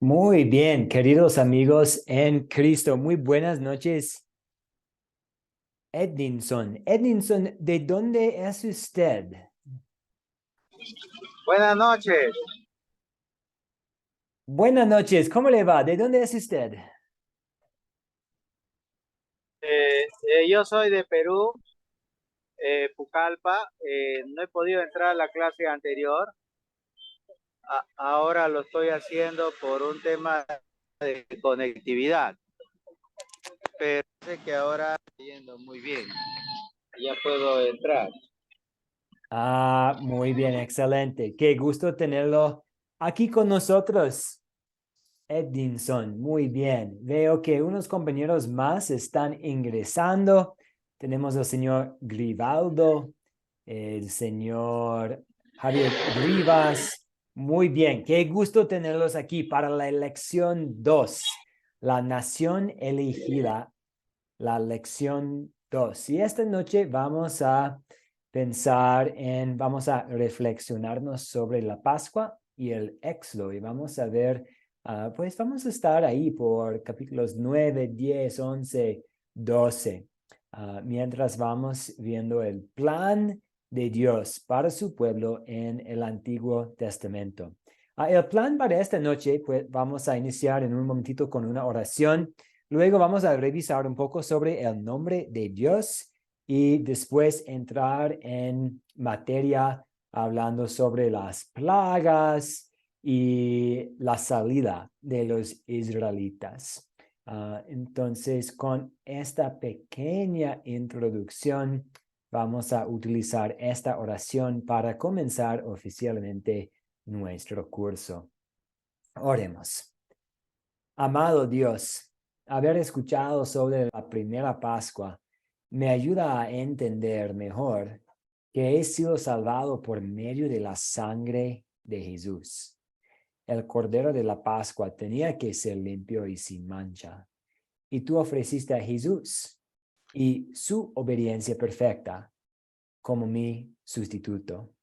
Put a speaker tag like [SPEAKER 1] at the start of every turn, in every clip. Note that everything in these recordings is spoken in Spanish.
[SPEAKER 1] Muy bien, queridos amigos en Cristo. Muy buenas noches, Edinson. Edinson, ¿de dónde es usted?
[SPEAKER 2] Buenas noches.
[SPEAKER 1] Buenas noches, ¿cómo le va? ¿De dónde es usted?
[SPEAKER 2] Yo soy de Perú, Pucallpa. No he podido entrar a la clase anterior. Ahora lo estoy haciendo por un tema de conectividad. Pero sé que ahora está yendo muy bien. Ya puedo entrar.
[SPEAKER 1] Muy bien, excelente. Qué gusto tenerlo aquí con nosotros, Edinson. Muy bien. Veo que unos compañeros más están ingresando. Tenemos al señor Grivaldo, el señor Javier Rivas. Muy bien, qué gusto tenerlos aquí para la elección 2, la nación elegida, la lección 2. Y esta noche vamos a reflexionarnos sobre la Pascua y el Éxodo y vamos a ver, pues vamos a estar ahí por capítulos 9, 10, 11, 12, mientras vamos viendo el plan de Dios para su pueblo en el Antiguo Testamento. El plan para esta noche, pues vamos a iniciar en un momentito con una oración. Luego vamos a revisar un poco sobre el nombre de Dios y después entrar en materia hablando sobre las plagas y la salida de los israelitas. Entonces, con esta pequeña introducción, vamos a utilizar esta oración para comenzar oficialmente nuestro curso. Oremos. Amado Dios, haber escuchado sobre la primera Pascua me ayuda a entender mejor que he sido salvado por medio de la sangre de Jesús. El Cordero de la Pascua tenía que ser limpio y sin mancha, y tú ofreciste a Jesús y su obediencia perfecta como mi sustituto.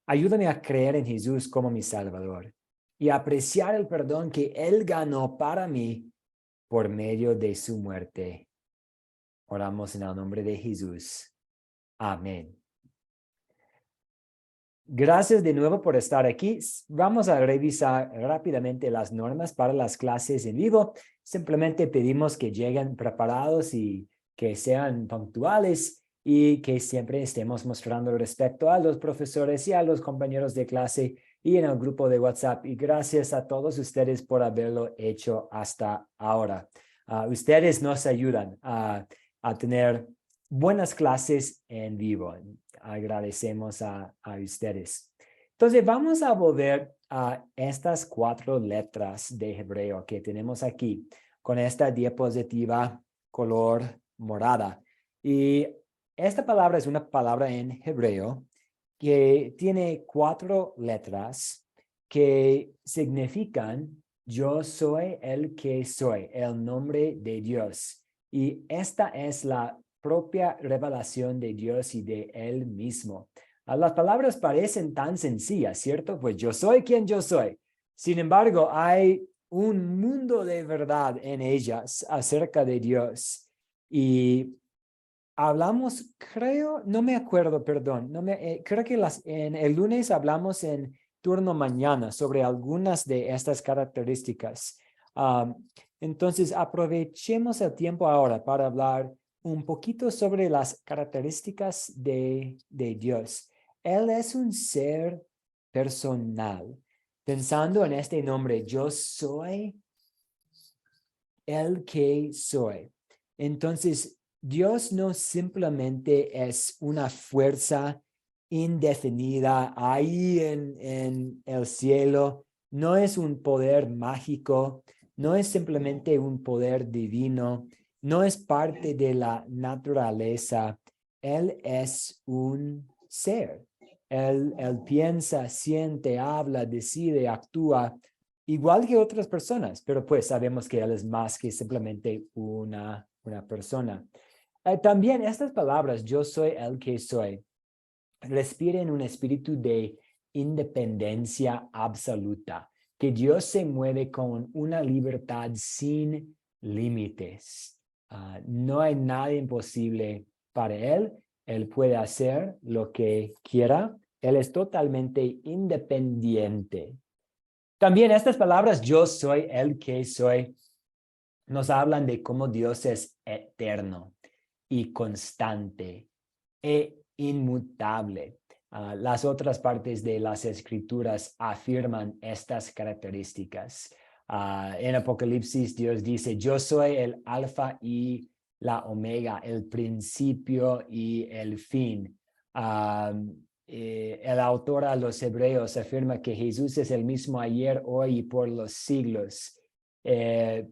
[SPEAKER 1] Ayúdame a creer en Jesús como mi Salvador y apreciar el perdón que Él ganó para mí por medio de su muerte. Oramos en el nombre de Jesús. Amén. Gracias de nuevo por estar aquí. Vamos a revisar rápidamente las normas para las clases en vivo. Simplemente pedimos que lleguen preparados y que sean puntuales y que siempre estemos mostrando respeto a los profesores y a los compañeros de clase y en el grupo de WhatsApp. Y gracias a todos ustedes por haberlo hecho hasta ahora. Ustedes nos ayudan a tener buenas clases en vivo. Agradecemos a ustedes. Entonces, vamos a volver a estas 4 letras de hebreo que tenemos aquí con esta diapositiva color morada. Y esta palabra es una palabra en hebreo que tiene 4 letras que significan yo soy el que soy, el nombre de Dios. Y esta es la propia revelación de Dios y de Él mismo. Las palabras parecen tan sencillas, ¿cierto? Pues yo soy quien yo soy. Sin embargo, hay un mundo de verdad en ellas acerca de Dios. Y hablamos, creo, no me acuerdo, perdón, creo que en el lunes hablamos en turno mañana sobre algunas de estas características. Entonces, aprovechemos el tiempo ahora para hablar un poquito sobre las características de Dios. Él es un ser personal. Pensando en este nombre, yo soy el que soy. Entonces, Dios no simplemente es una fuerza indefinida ahí en el cielo, no es un poder mágico, no es simplemente un poder divino, no es parte de la naturaleza, Él es un ser. Él piensa, siente, habla, decide, actúa igual que otras personas, pero pues sabemos que Él es más que simplemente una persona. También estas palabras, yo soy el que soy, respiren un espíritu de independencia absoluta. que Dios se mueve con una libertad sin límites. No hay nada imposible para Él. Él puede hacer lo que quiera. Él es totalmente independiente. También estas palabras, yo soy el que soy, nos hablan de cómo Dios es eterno y constante e inmutable. Las otras partes de las escrituras afirman estas características. En Apocalipsis, Dios dice, yo soy el alfa y la omega, el principio y el fin. El autor a los Hebreos afirma que Jesús es el mismo ayer, hoy y por los siglos.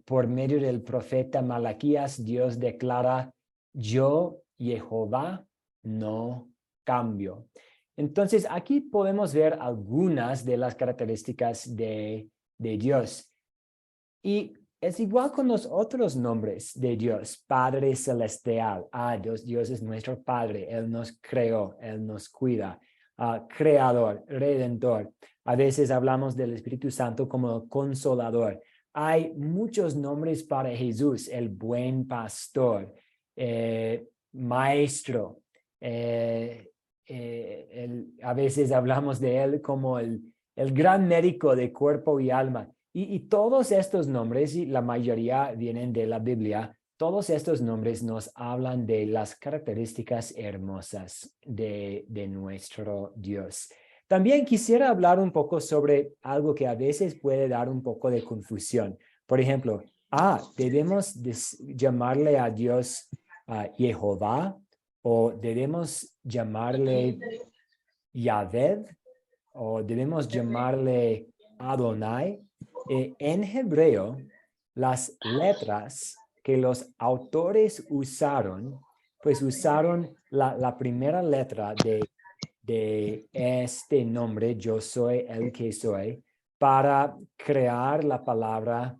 [SPEAKER 1] Por medio del profeta Malaquías, Dios declara, yo, Jehová, no cambio. Entonces, aquí podemos ver algunas de las características de Dios. Y es igual con los otros nombres de Dios, Padre Celestial. Dios es nuestro Padre, Él nos creó, Él nos cuida. Creador, Redentor. A veces hablamos del Espíritu Santo como Consolador. Hay muchos nombres para Jesús, el Buen Pastor, Maestro. A veces hablamos de Él como el gran médico de cuerpo y alma. Y todos estos nombres, y la mayoría vienen de la Biblia, todos estos nombres nos hablan de las características hermosas de nuestro Dios. También quisiera hablar un poco sobre algo que a veces puede dar un poco de confusión. Por ejemplo, debemos llamarle a Dios Jehová o debemos llamarle Yahvé o debemos llamarle Adonai. En hebreo, las letras que los autores usaron, pues usaron la primera letra de este nombre, yo soy el que soy, para crear la palabra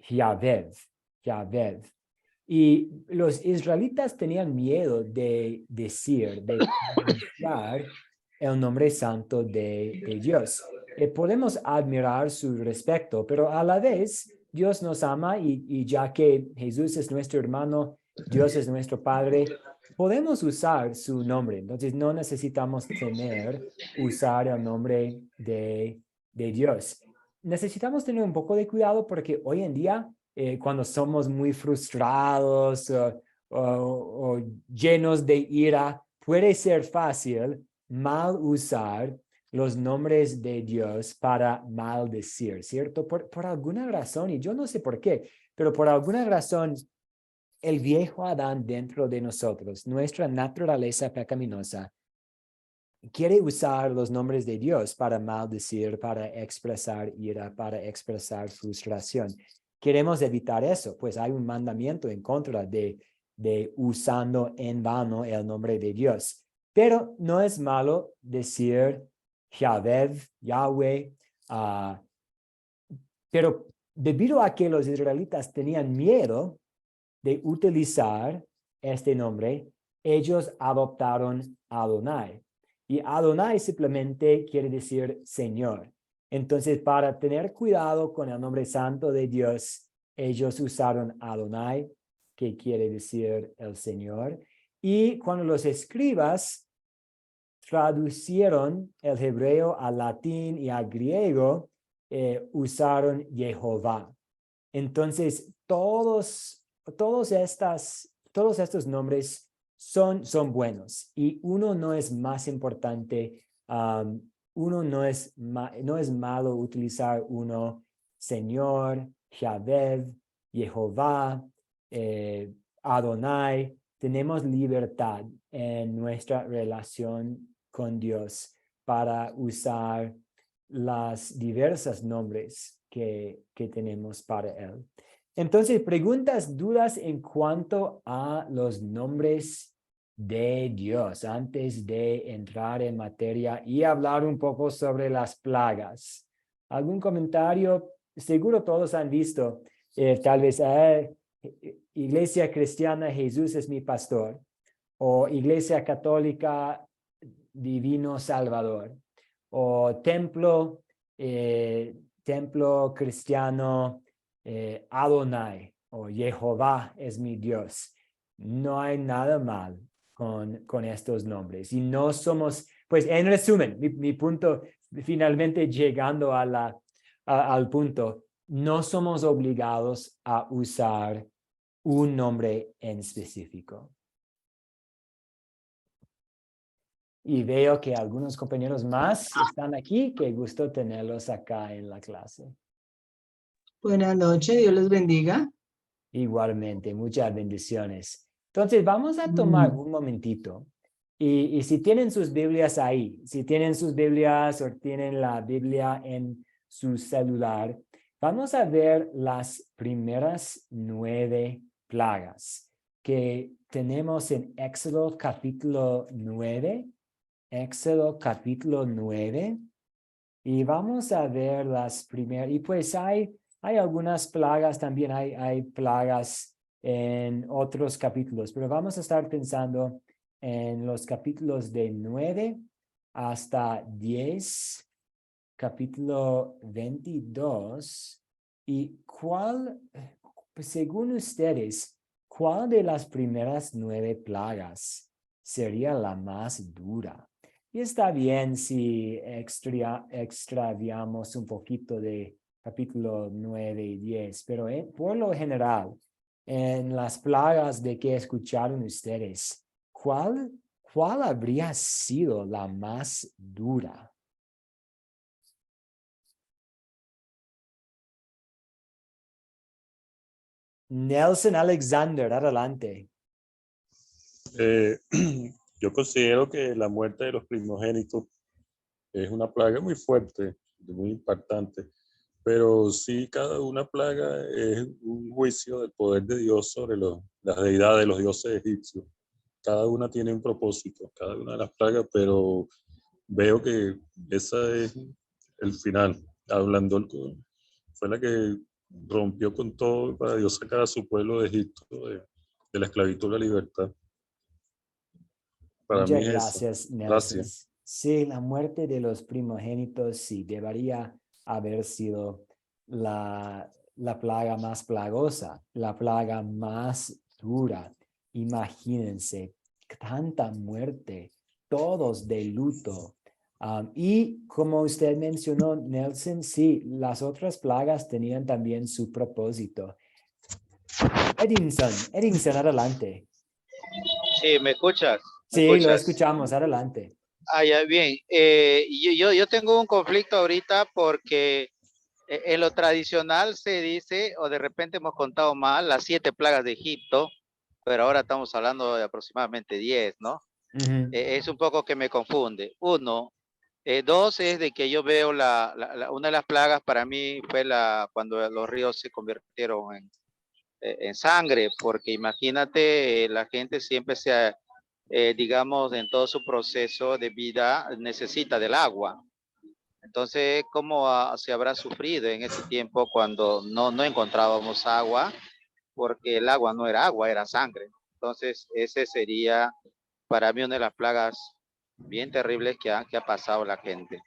[SPEAKER 1] Yahvé. Y los israelitas tenían miedo de pronunciar el nombre santo de Dios. Podemos admirar su respeto, pero a la vez Dios nos ama y ya que Jesús es nuestro hermano, Dios es nuestro Padre, podemos usar su nombre. Entonces no necesitamos temer usar el nombre de Dios. Necesitamos tener un poco de cuidado porque hoy en día cuando somos muy frustrados o llenos de ira, puede ser fácil mal usar los nombres de Dios para maldecir, ¿cierto? Por alguna razón, y yo no sé por qué, pero por alguna razón, el viejo Adán dentro de nosotros, nuestra naturaleza pecaminosa, quiere usar los nombres de Dios para maldecir, para expresar ira, para expresar frustración. Queremos evitar eso, pues hay un mandamiento en contra de usando en vano el nombre de Dios. Pero no es malo decir Yahweh, pero debido a que los israelitas tenían miedo de utilizar este nombre, ellos adoptaron Adonai. Y Adonai simplemente quiere decir Señor. Entonces, para tener cuidado con el nombre santo de Dios, ellos usaron Adonai, que quiere decir el Señor. Y cuando los escribas traducieron el hebreo al latín y al griego, usaron Jehová. Entonces, todos estos nombres son buenos y uno no es más importante, uno no es malo utilizar uno, Señor, Yahvé, Jehová, Adonai. Tenemos libertad en nuestra relación con Dios para usar las diversas nombres que tenemos para Él. Entonces, preguntas, dudas en cuanto a los nombres de Dios antes de entrar en materia y hablar un poco sobre las plagas. ¿Algún comentario? Seguro todos han visto, tal vez, Iglesia Cristiana, Jesús es mi pastor, o Iglesia Católica, Divino Salvador, o Templo, templo cristiano, Adonai o Jehová es mi Dios. No hay nada mal con estos nombres. Y no somos, pues en resumen, mi punto, finalmente llegando al punto, no somos obligados a usar un nombre en específico. Y veo que algunos compañeros más están aquí, que gusto tenerlos acá en la clase.
[SPEAKER 3] Buenas noches, Dios les bendiga.
[SPEAKER 1] Igualmente, muchas bendiciones. Entonces, vamos a tomar un momentito. Y si tienen sus Biblias ahí, si tienen sus Biblias o tienen la Biblia en su celular, vamos a ver las primeras 9 plagas que tenemos en Éxodo capítulo 9. Éxodo capítulo 9. Y vamos a ver las primeras. Y pues hay algunas plagas también, hay plagas en otros capítulos, pero vamos a estar pensando en los capítulos de 9 hasta 10, capítulo 22. Y pues según ustedes, ¿cuál de las primeras 9 plagas sería la más dura? Y está bien si extraviamos un poquito de capítulo 9 y 10, pero por lo general, en las plagas de que escucharon ustedes, ¿cuál habría sido la más dura? Nelson Alexander, adelante.
[SPEAKER 4] Yo considero que la muerte de los primogénitos es una plaga muy fuerte, muy impactante, pero sí cada una plaga es un juicio del poder de Dios sobre las deidades de los dioses egipcios. Cada una tiene un propósito, cada una de las plagas, pero veo que esa es el final. Hablando, fue la que rompió con todo para Dios sacar a su pueblo de Egipto, de la esclavitud a la libertad. Para
[SPEAKER 1] Muchas
[SPEAKER 4] mí es eso.
[SPEAKER 1] gracias, Nelson.
[SPEAKER 4] Gracias.
[SPEAKER 1] Sí, la muerte de los primogénitos sí debería haber sido la plaga más plagosa, la plaga más dura. Imagínense, tanta muerte, todos de luto. Y como usted mencionó, Nelson, sí, las otras plagas tenían también su propósito. Edinson, adelante.
[SPEAKER 2] Sí, ¿me escuchas? ¿Me
[SPEAKER 1] Sí, lo
[SPEAKER 2] escuchas?
[SPEAKER 1] escuchamos, adelante.
[SPEAKER 2] Ya, bien. Yo tengo un conflicto ahorita porque en lo tradicional se dice, o de repente hemos contado mal, las 7 plagas de Egipto, pero ahora estamos hablando de aproximadamente 10, ¿no? Es un poco que me confunde. Uno. Dos es de que yo veo una de las plagas para mí fue cuando los ríos se convirtieron en sangre, porque imagínate, la gente siempre digamos, en todo su proceso de vida necesita del agua. Entonces, ¿cómo se habrá sufrido en ese tiempo cuando no encontrábamos agua? Porque el agua no era agua, era sangre. Entonces, ese sería para mí una de las plagas bien terribles que ha pasado la gente.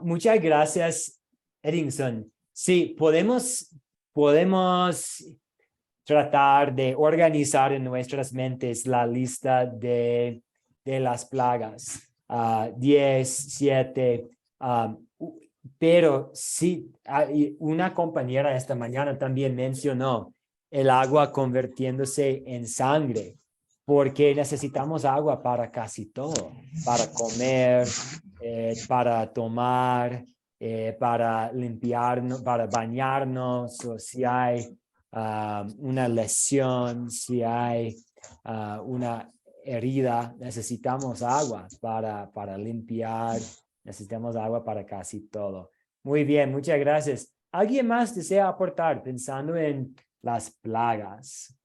[SPEAKER 1] Muchas gracias, Edinson. Sí, podemos tratar de organizar en nuestras mentes la lista de las plagas. 10, 7, pero sí, una compañera esta mañana también mencionó el agua convirtiéndose en sangre, porque necesitamos agua para casi todo, para comer, para tomar, para limpiarnos, para bañarnos, o si hay una lesión, si hay una herida, necesitamos agua para limpiar, necesitamos agua para casi todo. Muy bien, muchas gracias. ¿Alguien más desea aportar pensando en las plagas?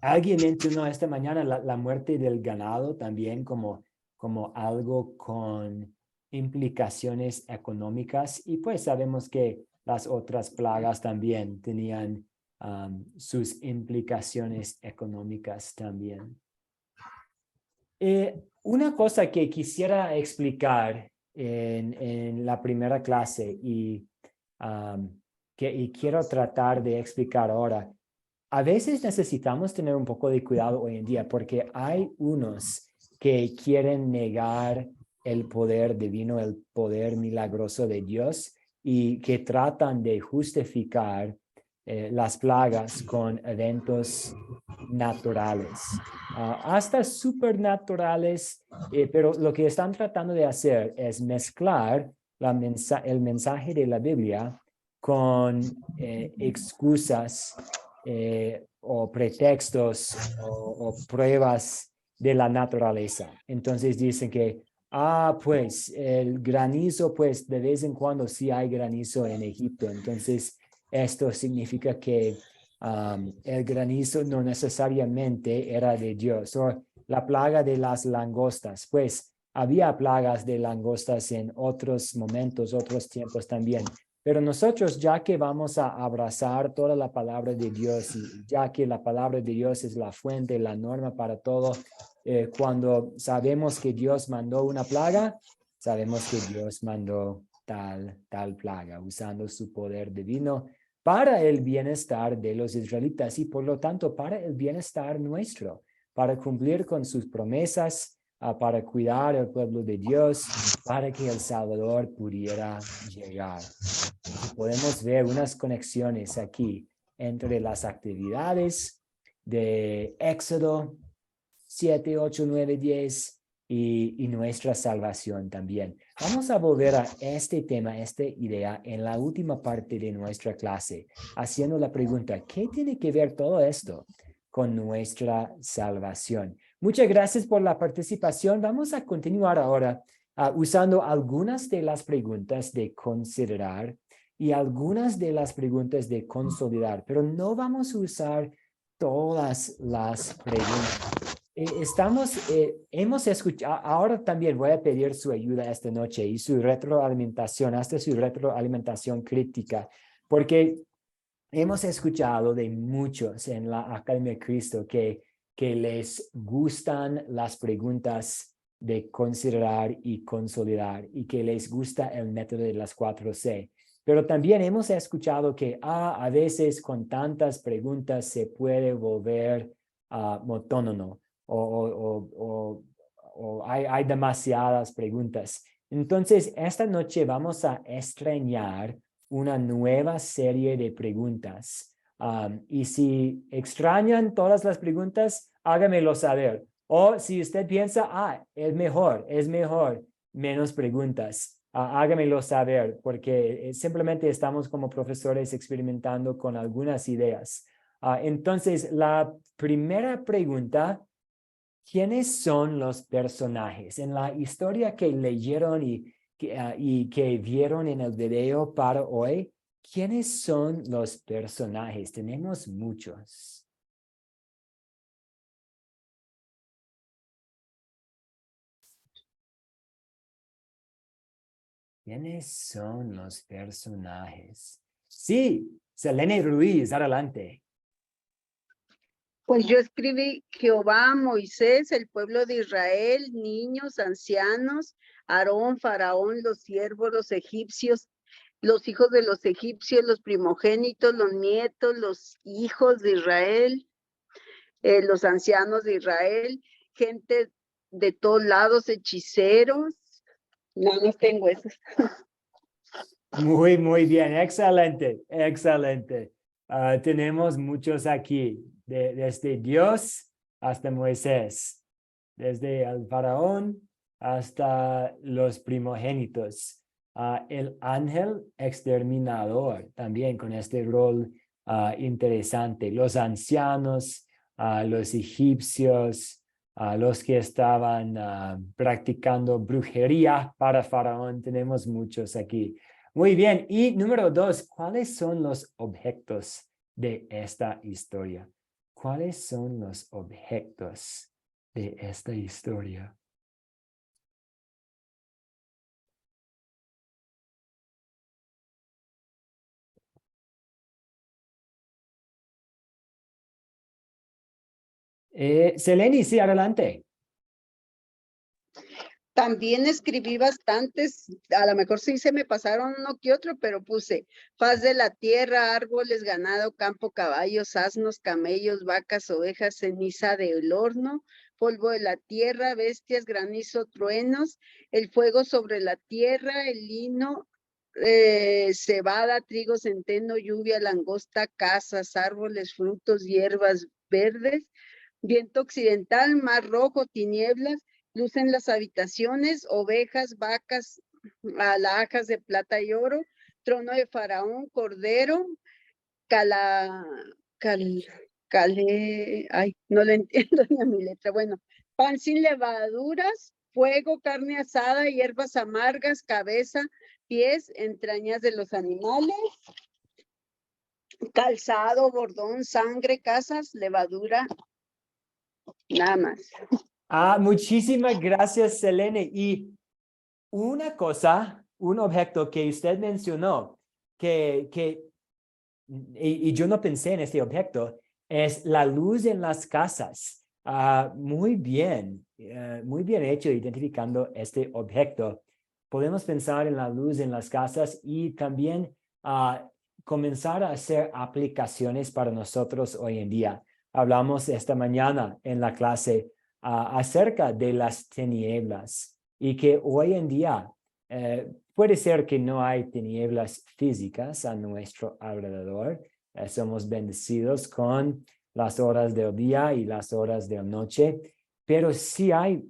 [SPEAKER 1] Alguien mencionó esta mañana la muerte del ganado también como algo con implicaciones económicas, y pues sabemos que las otras plagas también tenían sus implicaciones económicas también. Una cosa que quisiera explicar en la primera clase y quiero tratar de explicar ahora. A veces necesitamos tener un poco de cuidado hoy en día porque hay unos que quieren negar el poder divino, el poder milagroso de Dios y que tratan de justificar las plagas con eventos naturales, hasta supernaturales, pero lo que están tratando de hacer es mezclar el mensaje de la Biblia con excusas o pretextos o pruebas de la naturaleza. Entonces dicen que, pues el granizo, pues de vez en cuando sí hay granizo en Egipto. Entonces esto significa que el granizo no necesariamente era de Dios. O la plaga de las langostas, pues había plagas de langostas en otros momentos, otros tiempos también. Pero nosotros, ya que vamos a abrazar toda la palabra de Dios y ya que la palabra de Dios es la fuente, la norma para todo, cuando sabemos que Dios mandó una plaga, sabemos que Dios mandó tal plaga, usando su poder divino para el bienestar de los israelitas y por lo tanto para el bienestar nuestro, para cumplir con sus promesas, para cuidar al pueblo de Dios, para que el Salvador pudiera llegar. Podemos ver unas conexiones aquí entre las actividades de Éxodo 7, 8, 9, 10 y nuestra salvación también. Vamos a volver a este tema, esta idea en la última parte de nuestra clase, haciendo la pregunta, ¿qué tiene que ver todo esto con nuestra salvación? Muchas gracias por la participación. Vamos a continuar ahora usando algunas de las preguntas de considerar y algunas de las preguntas de consolidar, pero no vamos a usar todas las preguntas. Hemos escuchado, ahora también voy a pedir su ayuda esta noche y su retroalimentación, hasta su retroalimentación crítica, porque hemos escuchado de muchos en la Academia de Cristo que les gustan las preguntas de considerar y consolidar y que les gusta el método de las 4C. Pero también hemos escuchado que a veces con tantas preguntas se puede volver monótono o hay demasiadas preguntas. Entonces, esta noche vamos a estrenar una nueva serie de preguntas. Y si extrañan todas las preguntas, hágamelo saber. O si usted piensa, es mejor, menos preguntas, hágamelo saber, porque simplemente estamos como profesores experimentando con algunas ideas. Entonces, la primera pregunta, ¿quiénes son los personajes? En la historia que leyeron y que vieron en el video para hoy, ¿quiénes son los personajes? Tenemos muchos. ¿Quiénes son los personajes? Sí, Selene Ruiz, adelante.
[SPEAKER 5] Pues yo escribí Jehová, Moisés, el pueblo de Israel, niños, ancianos, Aarón, Faraón, los siervos, los egipcios, los hijos de los egipcios, los primogénitos, los nietos, los hijos de Israel, los ancianos de Israel, gente de todos lados, hechiceros. No, no tengo esos.
[SPEAKER 1] Muy bien, excelente. Tenemos muchos aquí, desde Dios hasta Moisés, desde el faraón hasta los primogénitos. El ángel exterminador también con este rol interesante. Los ancianos, los egipcios, los que estaban practicando brujería para faraón. Tenemos muchos aquí. Muy bien. Y número 2, ¿cuáles son los objetos de esta historia? ¿Cuáles son los objetos de esta historia? Seleni, sí, adelante.
[SPEAKER 5] También escribí bastantes, a lo mejor sí se me pasaron uno que otro, pero puse faz de la tierra, árboles, ganado, campo, caballos, asnos, camellos, vacas, ovejas, ceniza del horno, polvo de la tierra, bestias, granizo, truenos, el fuego sobre la tierra, el lino, cebada, trigo, centeno, lluvia, langosta, casas, árboles, frutos, hierbas verdes, viento occidental, mar rojo, tinieblas, luz en las habitaciones, ovejas, vacas, alhajas de plata y oro, trono de faraón, cordero, ay, no le entiendo ni a mi letra. Bueno, pan sin levaduras, fuego, carne asada, hierbas amargas, cabeza, pies, entrañas de los animales, calzado, bordón, sangre, casas, levadura, nada más.
[SPEAKER 1] Muchísimas gracias, Selene. Y una cosa, un objeto que usted mencionó, y yo no pensé en este objeto, es la luz en las casas. Muy bien hecho identificando este objeto. Podemos pensar en la luz en las casas y también comenzar a hacer aplicaciones para nosotros hoy en día. Hablamos esta mañana en la clase acerca de las tinieblas y que hoy en día puede ser que no hay tinieblas físicas a nuestro alrededor. Somos bendecidos con las horas del día y las horas de la noche, pero sí hay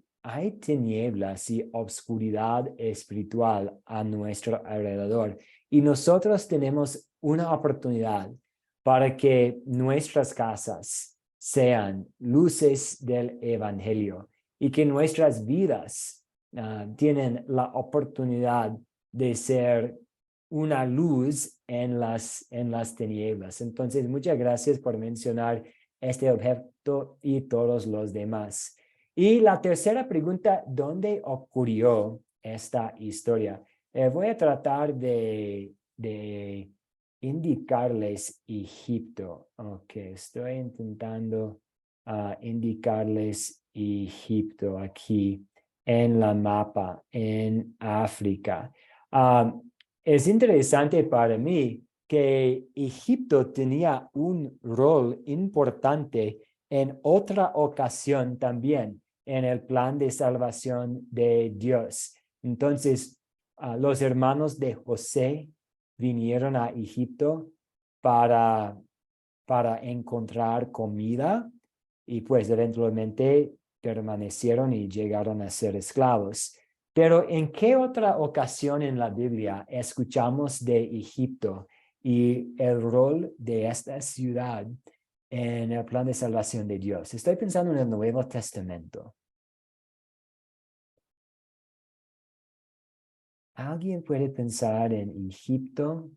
[SPEAKER 1] tinieblas y obscuridad espiritual a nuestro alrededor. Y nosotros tenemos una oportunidad para que nuestras casas sean luces del evangelio y que nuestras vidas tienen la oportunidad de ser una luz en las tinieblas. Entonces, muchas gracias por mencionar este objeto y todos los demás. Y la tercera pregunta, ¿dónde ocurrió esta historia? Voy a tratar de indicarles Egipto. Ok, estoy intentando indicarles Egipto aquí en la mapa, en África. Es interesante para mí que Egipto tenía un rol importante en otra ocasión también en el plan de salvación de Dios. Entonces, los hermanos de José vinieron a Egipto para encontrar comida y pues eventualmente permanecieron y llegaron a ser esclavos. Pero ¿en qué otra ocasión en la Biblia escuchamos de Egipto y el rol de esta ciudad en el plan de salvación de Dios? Estoy pensando en el Nuevo Testamento. ¿Alguien puede pensar en Egipto?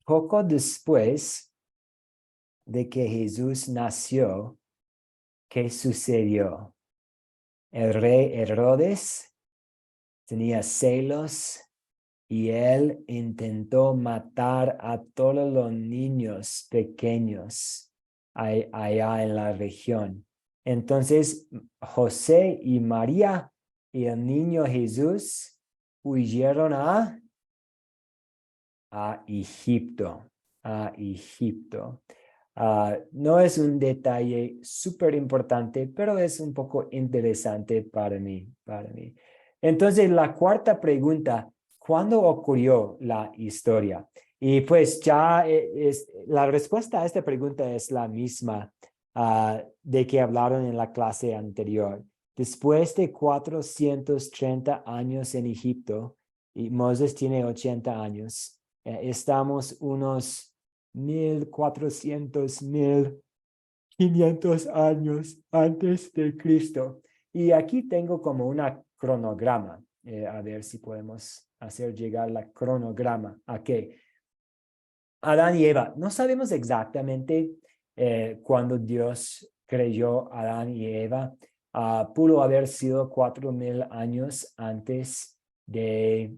[SPEAKER 1] Poco después de que Jesús nació, ¿qué sucedió? El rey Herodes tenía celos y él intentó matar a todos los niños pequeños allá en la región. Entonces, José y María y el niño Jesús huyeron a Egipto. No es un detalle súper importante, pero es un poco interesante para mí. Entonces, la cuarta pregunta, ¿cuándo ocurrió la historia? Y pues ya la respuesta a esta pregunta es la misma de que hablaron en la clase anterior. Después de 430 años en Egipto, y Moses tiene 80 años, estamos unos 1400, 1500 años antes de Cristo. Y aquí tengo como una cronograma. A ver si podemos hacer llegar la cronograma. Aquí. Adán y Eva. No sabemos exactamente cuándo Dios creó a Adán y Eva. Pudo haber sido 4000 años antes de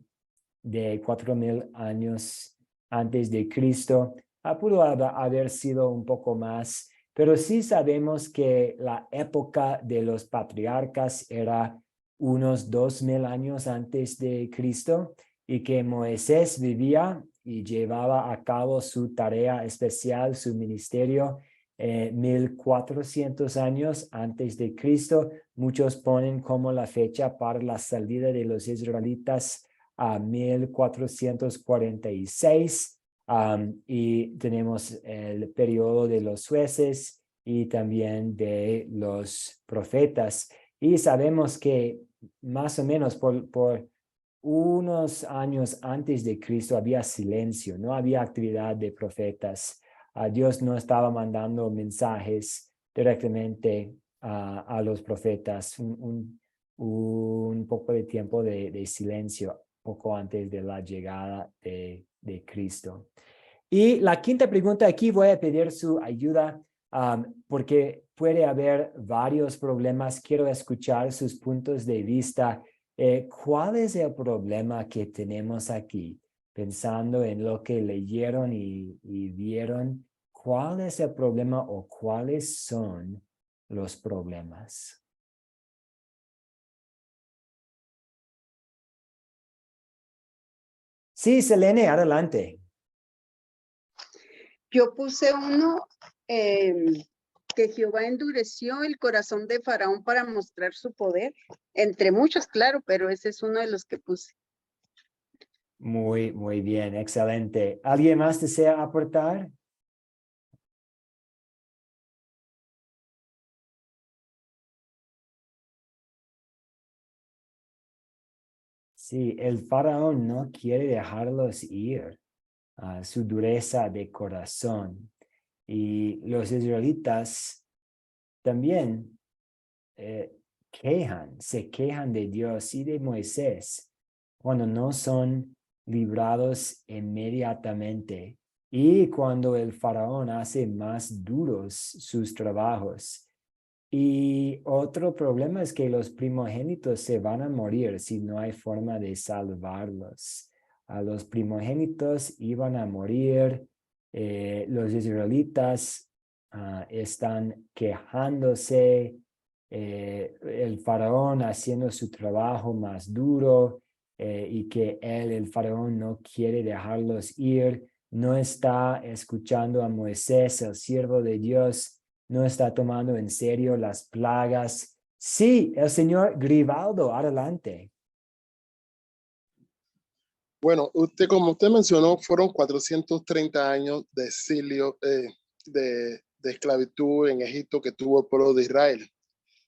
[SPEAKER 1] 4000 años antes de Cristo. pudo haber sido un poco más, pero sí sabemos que la época de los patriarcas era unos 2000 años antes de Cristo y que Moisés vivía y llevaba a cabo su tarea especial, su ministerio, 1400 años antes de Cristo. Muchos ponen como la fecha para la salida de los israelitas a 1446. Y tenemos el periodo de los jueces y también de los profetas. Y sabemos que más o menos por unos años antes de Cristo había silencio, no había actividad de profetas. Dios no estaba mandando mensajes directamente a los profetas. Un poco de tiempo de silencio, poco antes de la llegada de Cristo. Y la quinta pregunta aquí voy a pedir su ayuda porque puede haber varios problemas. Quiero escuchar sus puntos de vista. ¿Cuál es el problema que tenemos aquí? Pensando en lo que leyeron y vieron, ¿cuál es el problema o cuáles son los problemas? Sí, Selene, adelante.
[SPEAKER 5] Yo puse uno que Jehová endureció el corazón de Faraón para mostrar su poder, entre muchos, claro, pero ese es uno de los que puse.
[SPEAKER 1] Muy bien, excelente. ¿Alguien más desea aportar? Sí, el faraón no quiere dejarlos ir, su dureza de corazón. Y los israelitas también se quejan de Dios y de Moisés cuando no son librados inmediatamente y cuando el faraón hace más duros sus trabajos. Y otro problema es que los primogénitos se van a morir si no hay forma de salvarlos. A los primogénitos iban a morir. Los israelitas están quejándose. El faraón haciendo su trabajo más duro y que el faraón no quiere dejarlos ir. No está escuchando a Moisés, el siervo de Dios. No está tomando en serio las plagas. Sí, el señor Grivaldo, adelante.
[SPEAKER 6] Bueno, como usted mencionó, fueron 430 años de exilio, de esclavitud en Egipto que tuvo el pueblo de Israel.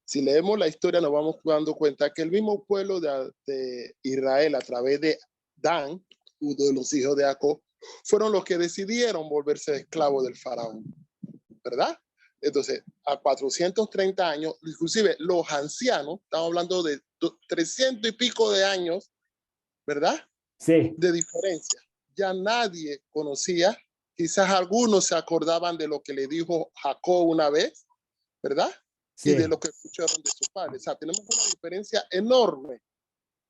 [SPEAKER 6] Si leemos la historia, nos vamos dando cuenta que el mismo pueblo de Israel, a través de Dan, uno de los hijos de Jacob, fueron los que decidieron volverse esclavos del faraón, ¿verdad? Entonces, a 430 años, inclusive los ancianos, estamos hablando de 300 y pico de años, ¿verdad?
[SPEAKER 1] Sí.
[SPEAKER 6] De diferencia. Ya nadie conocía, quizás algunos se acordaban de lo que le dijo Jacob una vez, ¿verdad? Sí. Y de lo que escucharon de su padre. O sea, tenemos una diferencia enorme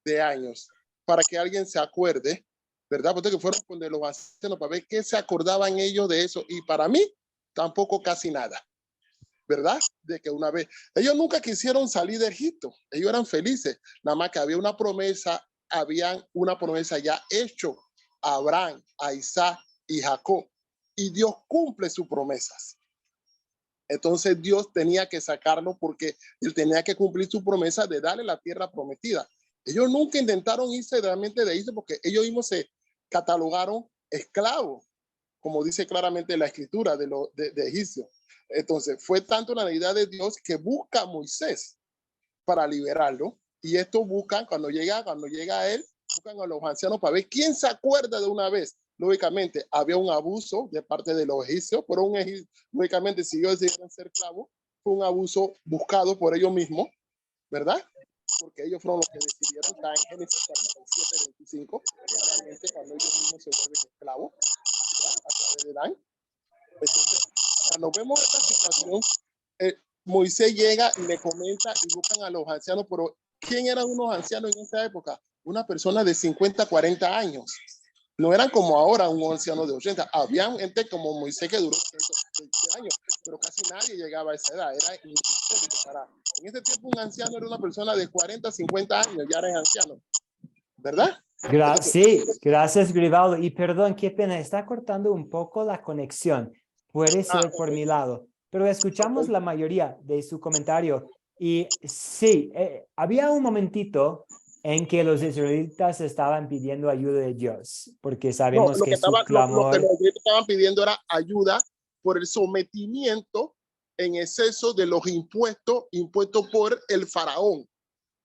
[SPEAKER 6] de años para que alguien se acuerde, ¿verdad? Porque fueron con los ancianos para ver qué se acordaban ellos de eso. Y para mí, tampoco casi nada, ¿verdad? De que una vez, ellos nunca quisieron salir de Egipto, ellos eran felices, nada más que había una promesa, habían una promesa ya hecho a Abraham, a Isaac y Jacob, y Dios cumple sus promesas. Entonces Dios tenía que sacarlo porque él tenía que cumplir su promesa de darle la tierra prometida. Ellos nunca intentaron irse realmente de Egipto porque ellos mismos se catalogaron esclavos, como dice claramente la escritura de egipcios. Entonces fue tanto la deidad de Dios que busca a Moisés para liberarlo, y esto buscan cuando llega a él, buscan a los ancianos para ver quién se acuerda de una vez. Lógicamente había un abuso de parte de los egipcios, pero lógicamente si ellos decidieron ser esclavos, fue un abuso buscado por ellos mismos, ¿verdad? Porque ellos fueron los que decidieron, está en Génesis 47, 25, claramente cuando ellos mismos se vuelven esclavos, ¿verdad? A través de Dan. Entonces, cuando vemos esta situación, Moisés llega y le comenta y buscan a los ancianos, pero ¿quién eran unos ancianos en esa época? Una persona de 50, 40 años. No eran como ahora un anciano de 80. Había gente como Moisés que duró 120 años, pero casi nadie llegaba a esa edad. Era insólito en ese tiempo un anciano era una persona de 40, 50 años, ya era anciano, ¿verdad?
[SPEAKER 1] Sí, gracias, Grivaldo. Y perdón, qué pena, está cortando un poco la conexión. Puede ser por mi lado, pero escuchamos la mayoría de su comentario. Y sí, había un momentito en que los israelitas estaban pidiendo ayuda de Dios, porque sabemos
[SPEAKER 6] lo
[SPEAKER 1] que su
[SPEAKER 6] lo
[SPEAKER 1] clamor...
[SPEAKER 6] que los israelitas estaban pidiendo era ayuda por el sometimiento en exceso de los impuestos por el faraón,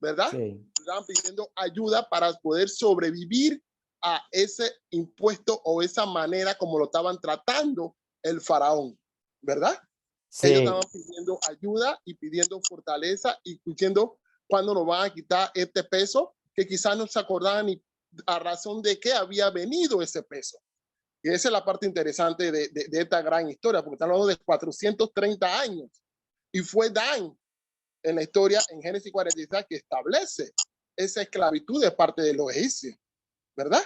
[SPEAKER 6] ¿verdad?
[SPEAKER 1] Sí.
[SPEAKER 6] Estaban pidiendo ayuda para poder sobrevivir a ese impuesto o esa manera como lo estaban tratando el faraón, ¿verdad?
[SPEAKER 1] Sí.
[SPEAKER 6] Ellos estaban pidiendo ayuda y pidiendo fortaleza y diciendo cuándo nos van a quitar este peso, que quizás no se acordaban ni a razón de qué había venido ese peso. Y esa es la parte interesante de esta gran historia, porque estamos hablando de 430 años. Y fue Dan en la historia, en Génesis 46, que establece esa esclavitud de parte de los egipcios, ¿verdad?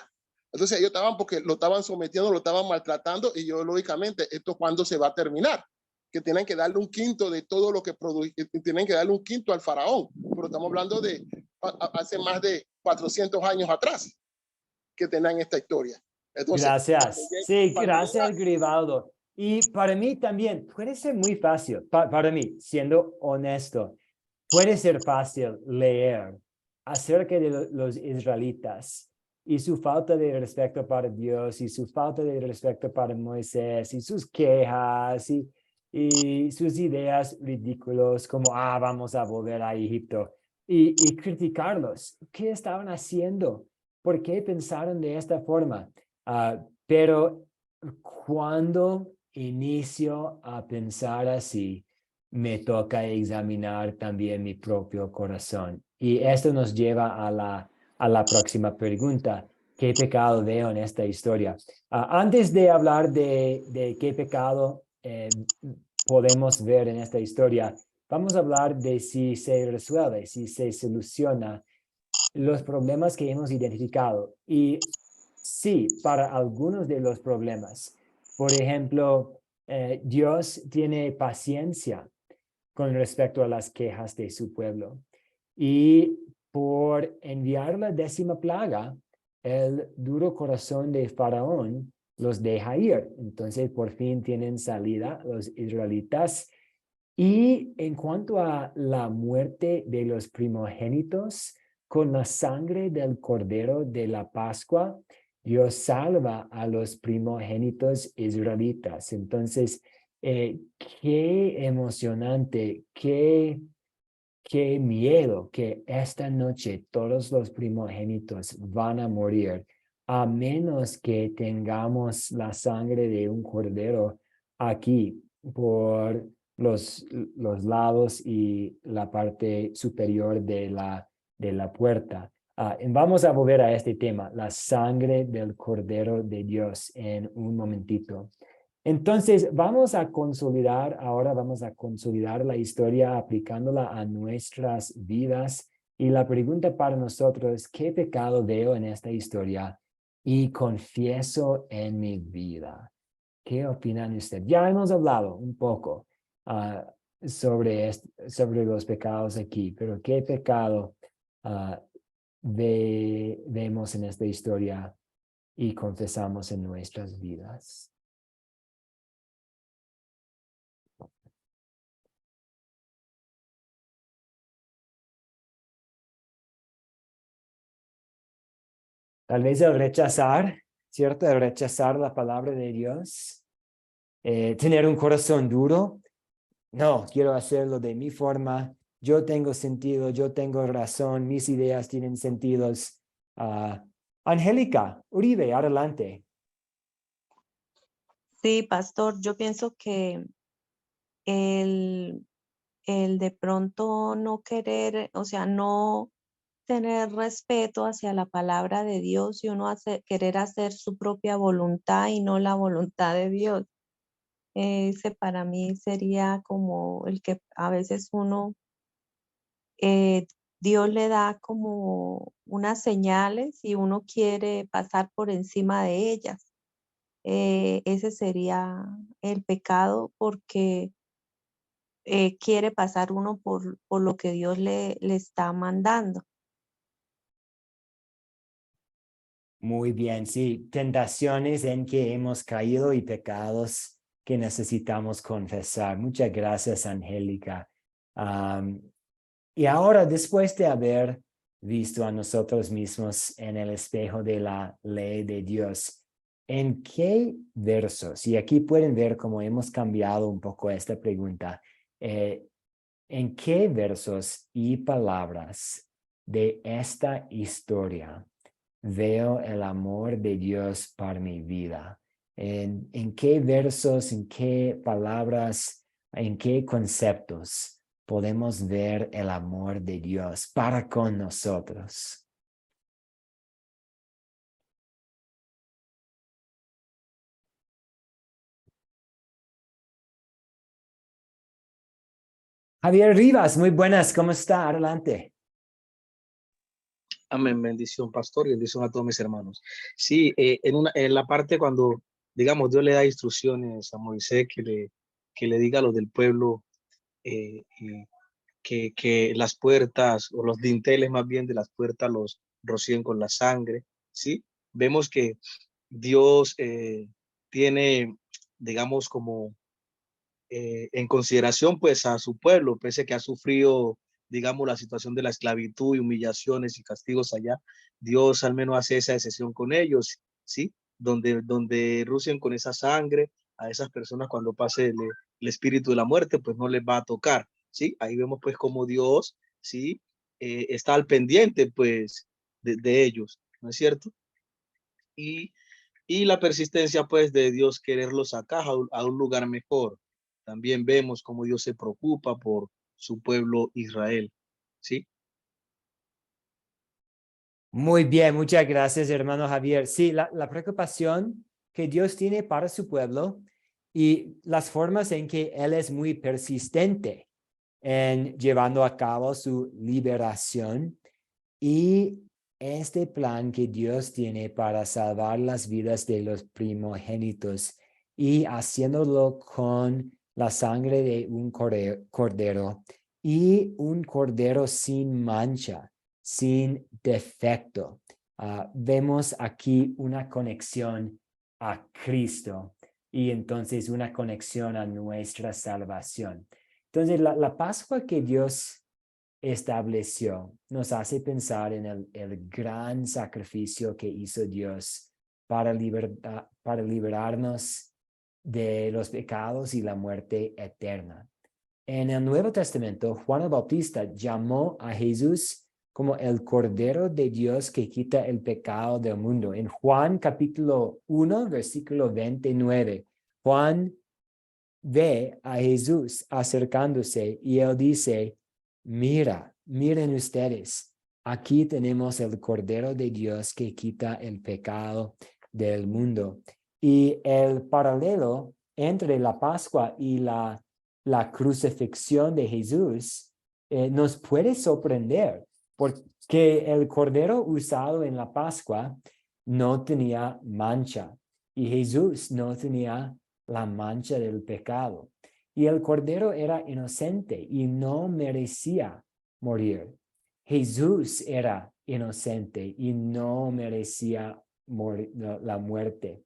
[SPEAKER 6] Entonces ellos estaban, porque lo estaban sometiendo, lo estaban maltratando, y yo lógicamente, ¿esto cuándo se va a terminar? Que tienen que darle un quinto de todo lo que produce, tienen que darle un quinto al faraón, pero estamos hablando de hace más de 400 años atrás que tenían esta historia. Entonces,
[SPEAKER 1] Gracias. Sí, gracias, Grivaldo. Y para mí también puede ser muy fácil, para mí, siendo honesto, puede ser fácil leer acerca de los israelitas y su falta de respeto para Dios y su falta de respeto para Moisés y sus quejas y sus ideas ridículas como, vamos a volver a Egipto y criticarlos. ¿Qué estaban haciendo? ¿Por qué pensaron de esta forma? Pero cuando inicio a pensar así, me toca examinar también mi propio corazón. Y esto nos lleva a la próxima pregunta. ¿Qué pecado veo en esta historia? Antes de hablar de qué pecado podemos ver en esta historia, vamos a hablar de si se resuelve, si se soluciona los problemas que hemos identificado. Y sí, para algunos de los problemas. Por ejemplo, Dios tiene paciencia con respecto a las quejas de su pueblo. Y por enviar la 10ª plaga, el duro corazón de Faraón los deja ir. Entonces, por fin tienen salida los israelitas. Y en cuanto a la muerte de los primogénitos, con la sangre del cordero de la Pascua, Dios salva a los primogénitos israelitas. Entonces, qué emocionante, qué miedo que esta noche todos los primogénitos van a morir, a menos que tengamos la sangre de un cordero aquí por los lados y la parte superior de la puerta. Vamos a volver a este tema, la sangre del Cordero de Dios, en un momentito. Entonces, ahora vamos a consolidar la historia aplicándola a nuestras vidas. Y la pregunta para nosotros es, ¿qué pecado veo en esta historia y confieso en mi vida? ¿Qué opinan ustedes? Ya hemos hablado un poco sobre los pecados aquí, pero ¿qué pecado vemos en esta historia y confesamos en nuestras vidas? Tal vez el rechazar, ¿cierto? El rechazar la palabra de Dios. Tener un corazón duro. No, quiero hacerlo de mi forma. Yo tengo sentido, yo tengo razón, mis ideas tienen sentidos. Angélica Uribe, adelante.
[SPEAKER 7] Sí, pastor, yo pienso que el de pronto no querer, o sea, no tener respeto hacia la palabra de Dios y uno querer hacer su propia voluntad y no la voluntad de Dios. Ese para mí sería como el que a veces uno Dios le da como unas señales y uno quiere pasar por encima de ellas. Ese sería el pecado porque quiere pasar uno por lo que Dios le está mandando.
[SPEAKER 1] Muy bien, sí, tentaciones en que hemos caído y pecados que necesitamos confesar. Muchas gracias, Angélica. Y ahora, después de haber visto a nosotros mismos en el espejo de la ley de Dios, ¿en qué versos? Y aquí pueden ver cómo hemos cambiado un poco esta pregunta. ¿En qué versos y palabras de esta historia veo el amor de Dios para mi vida? ¿En qué versos, en qué palabras, en qué conceptos podemos ver el amor de Dios para con nosotros? Javier Rivas, muy buenas, ¿cómo está? Adelante.
[SPEAKER 8] Amén, bendición, pastor, y bendición a todos mis hermanos. Sí, en la parte cuando, digamos, Dios le da instrucciones a Moisés que le diga a los del pueblo que las puertas o los dinteles más bien de las puertas los rocíen con la sangre, ¿sí? Vemos que Dios tiene, digamos, como en consideración pues a su pueblo, pese que ha sufrido, digamos, la situación de la esclavitud y humillaciones y castigos allá, Dios al menos hace esa excepción con ellos, ¿sí? Donde rucen con esa sangre a esas personas cuando pase el espíritu de la muerte, pues no les va a tocar, ¿sí? Ahí vemos pues como Dios, ¿sí? Está al pendiente pues de ellos, ¿no es cierto? Y la persistencia pues de Dios quererlos sacar a un lugar mejor. También vemos cómo Dios se preocupa por su pueblo Israel, ¿sí?
[SPEAKER 1] Muy bien, muchas gracias, hermano Javier. Sí, la preocupación que Dios tiene para su pueblo y las formas en que Él es muy persistente en llevando a cabo su liberación y este plan que Dios tiene para salvar las vidas de los primogénitos y haciéndolo con la sangre de un cordero y un cordero sin mancha, sin defecto. Vemos aquí una conexión a Cristo y entonces una conexión a nuestra salvación. Entonces, la Pascua que Dios estableció nos hace pensar en el gran sacrificio que hizo Dios para liberarnos de los pecados y la muerte eterna. En el Nuevo Testamento, Juan el Bautista llamó a Jesús como el Cordero de Dios que quita el pecado del mundo. En Juan capítulo 1, versículo 29, Juan ve a Jesús acercándose y él dice, miren ustedes, aquí tenemos el Cordero de Dios que quita el pecado del mundo. Y el paralelo entre la Pascua y la crucifixión de Jesús nos puede sorprender, porque el Cordero usado en la Pascua no tenía mancha y Jesús no tenía la mancha del pecado. Y el Cordero era inocente y no merecía morir. Jesús era inocente y no merecía la muerte.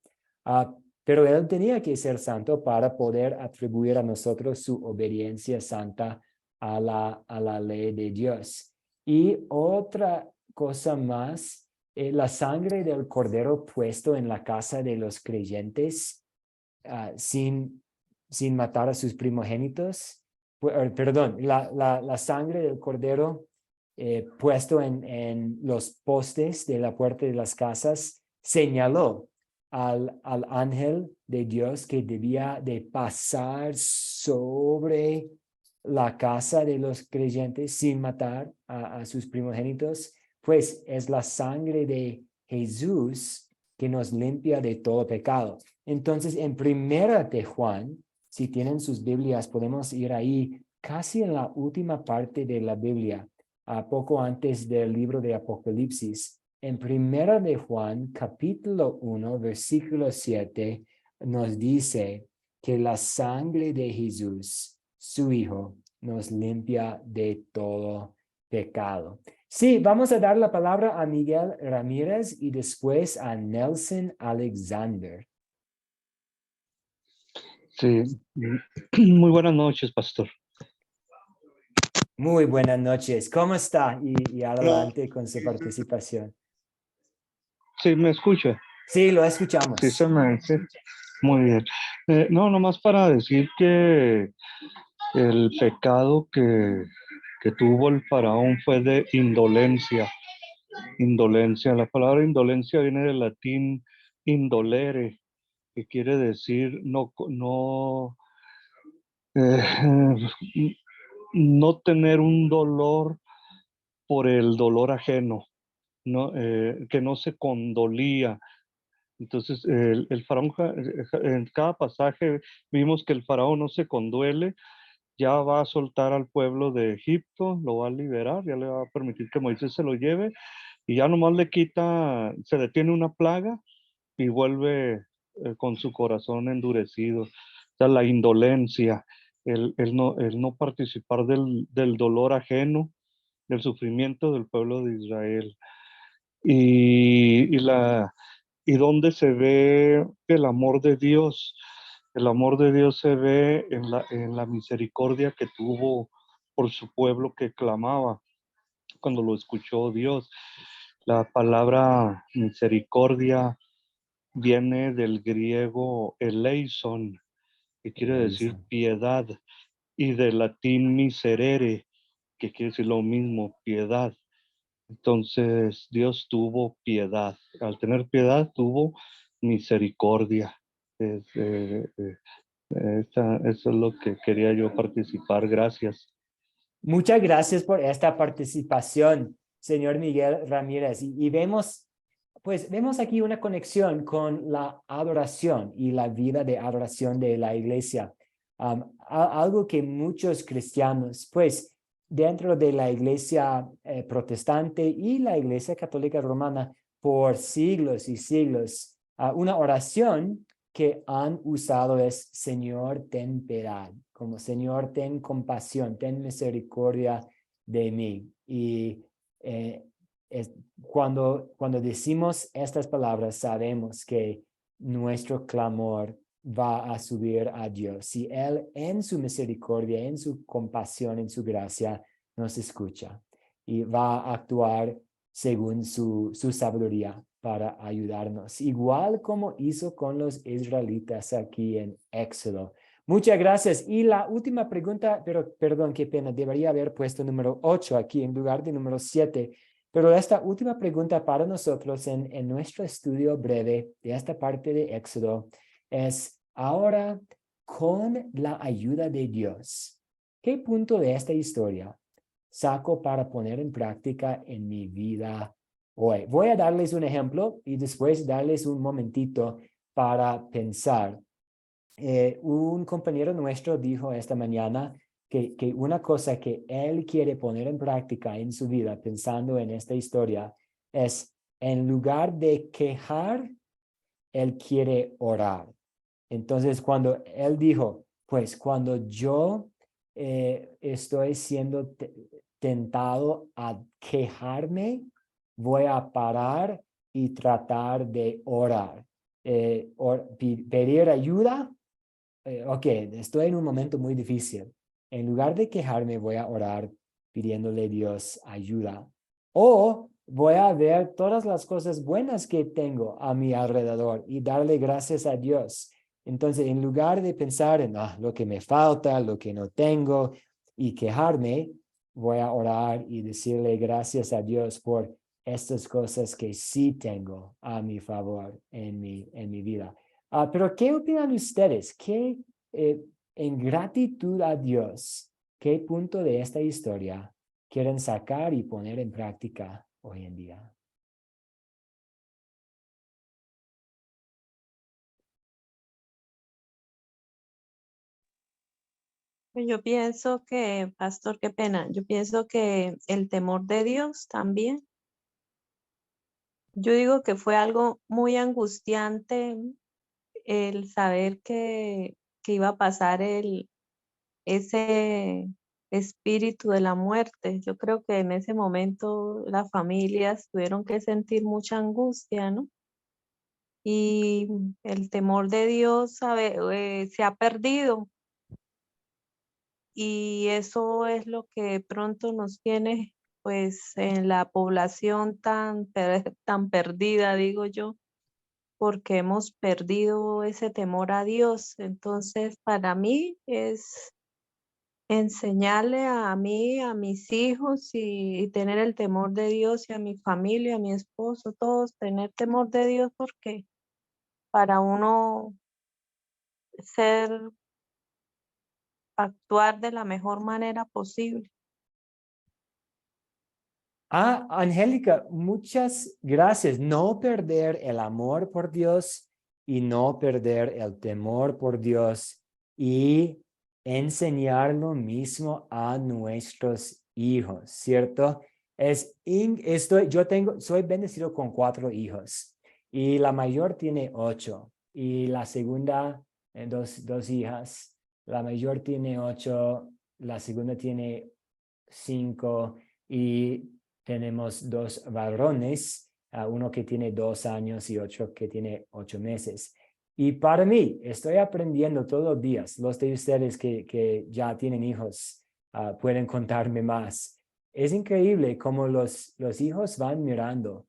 [SPEAKER 1] Pero él tenía que ser santo para poder atribuir a nosotros su obediencia santa a la ley de Dios. Y otra cosa más, la sangre del Cordero puesto en la casa de los creyentes sin matar a sus primogénitos, perdón, la sangre del cordero puesto en los postes de la puerta de las casas señaló al ángel de Dios que debía de pasar sobre la casa de los creyentes sin matar a sus primogénitos, pues es la sangre de Jesús que nos limpia de todo pecado. Entonces, en Primera de Juan, si tienen sus Biblias, podemos ir ahí casi en la última parte de la Biblia. poco antes del libro de Apocalipsis. En Primera de Juan, capítulo 1, versículo 7, nos dice que la sangre de Jesús, su Hijo, nos limpia de todo pecado. Sí, vamos a dar la palabra a Miguel Ramírez y después a Nelson Alexander.
[SPEAKER 9] Sí, muy buenas noches, pastor.
[SPEAKER 1] Muy buenas noches. ¿Cómo está? Y adelante con su participación.
[SPEAKER 9] Sí, ¿me escucha?
[SPEAKER 1] Sí, lo
[SPEAKER 9] Sí,
[SPEAKER 1] escuchamos.
[SPEAKER 9] sí. Muy bien. No, nomás para decir que el pecado que tuvo el faraón fue de indolencia. Indolencia. La palabra indolencia viene del latín indolere, que quiere decir no tener un dolor por el dolor ajeno, ¿no? Que no se condolía. Entonces, el faraón, en cada pasaje vimos que el faraón no se conduele, ya va a soltar al pueblo de Egipto, lo va a liberar, ya le va a permitir que Moisés se lo lleve, y ya nomás le quita, se detiene una plaga y vuelve con su corazón endurecido. O sea, la indolencia, el no participar del dolor ajeno, del sufrimiento del pueblo de Israel. Y donde se ve el amor de Dios. El amor de Dios se ve en la misericordia que tuvo por su pueblo que clamaba cuando lo escuchó Dios. La palabra misericordia viene del griego eleison, que quiere decir piedad, y del latín miserere, que quiere decir lo mismo, piedad. Entonces Dios tuvo piedad. Al tener piedad tuvo misericordia. Eso es lo que quería yo participar. Gracias.
[SPEAKER 1] Muchas gracias por esta participación, señor Miguel Ramírez. Y vemos, pues vemos aquí una conexión con la adoración y la vida de adoración de la iglesia. Algo que muchos cristianos, pues dentro de la iglesia protestante y la iglesia católica romana, por siglos y siglos, una oración que han usado es Señor, ten piedad, como Señor, ten compasión, ten misericordia de mí. Y cuando decimos estas palabras, sabemos que nuestro clamor va a subir a Dios. Si Él en su misericordia, en su compasión, en su gracia, nos escucha y va a actuar según su sabiduría para ayudarnos, igual como hizo con los israelitas aquí en Éxodo. Muchas gracias. Y la última pregunta, pero perdón, qué pena, debería haber puesto número 8 aquí en lugar de número 7. Pero esta última pregunta para nosotros en nuestro estudio breve de esta parte de Éxodo es, ahora, con la ayuda de Dios, ¿qué punto de esta historia saco para poner en práctica en mi vida hoy? Voy a darles un ejemplo y después darles un momentito para pensar. Un compañero nuestro dijo esta mañana que una cosa que él quiere poner en práctica en su vida, pensando en esta historia, es en lugar de quejar, él quiere orar. Entonces, cuando él dijo, pues cuando yo estoy siendo tentado a quejarme, voy a parar y tratar de orar. Pedir ayuda. Ok, estoy en un momento muy difícil. En lugar de quejarme, voy a orar pidiéndole a Dios ayuda. O voy a ver todas las cosas buenas que tengo a mi alrededor y darle gracias a Dios. Entonces, en lugar de pensar en lo que me falta, lo que no tengo y quejarme, voy a orar y decirle gracias a Dios por estas cosas que sí tengo a mi favor en mi vida. Pero ¿qué opinan ustedes? En gratitud a Dios, qué punto de esta historia quieren sacar y poner en práctica hoy en día?
[SPEAKER 7] Pues yo pienso que, pastor, qué pena, yo pienso que el temor de Dios también. Yo digo que fue algo muy angustiante el saber que iba a pasar ese espíritu de la muerte. Yo creo que en ese momento las familias tuvieron que sentir mucha angustia, ¿no? Y el temor de Dios se ha perdido. Y eso es lo que pronto nos tiene, pues, en la población tan perdida, digo yo, porque hemos perdido ese temor a Dios. Entonces, para mí es enseñarle a mí, a mis hijos y tener el temor de Dios y a mi familia, a mi esposo, todos tener temor de Dios porque para uno actuar de la mejor manera posible.
[SPEAKER 1] Angélica, muchas gracias. No perder el amor por Dios y no perder el temor por Dios y enseñar lo mismo a nuestros hijos, ¿cierto? Soy bendecido con 4 hijos y la mayor tiene 8 y la segunda, dos hijas. La mayor tiene 8, la segunda tiene 5 y tenemos 2 varones, uno que tiene 2 años y otro que tiene 8 meses. Y para mí, estoy aprendiendo todos los días. Los de ustedes que ya tienen hijos pueden contarme más. Es increíble cómo los hijos van mirando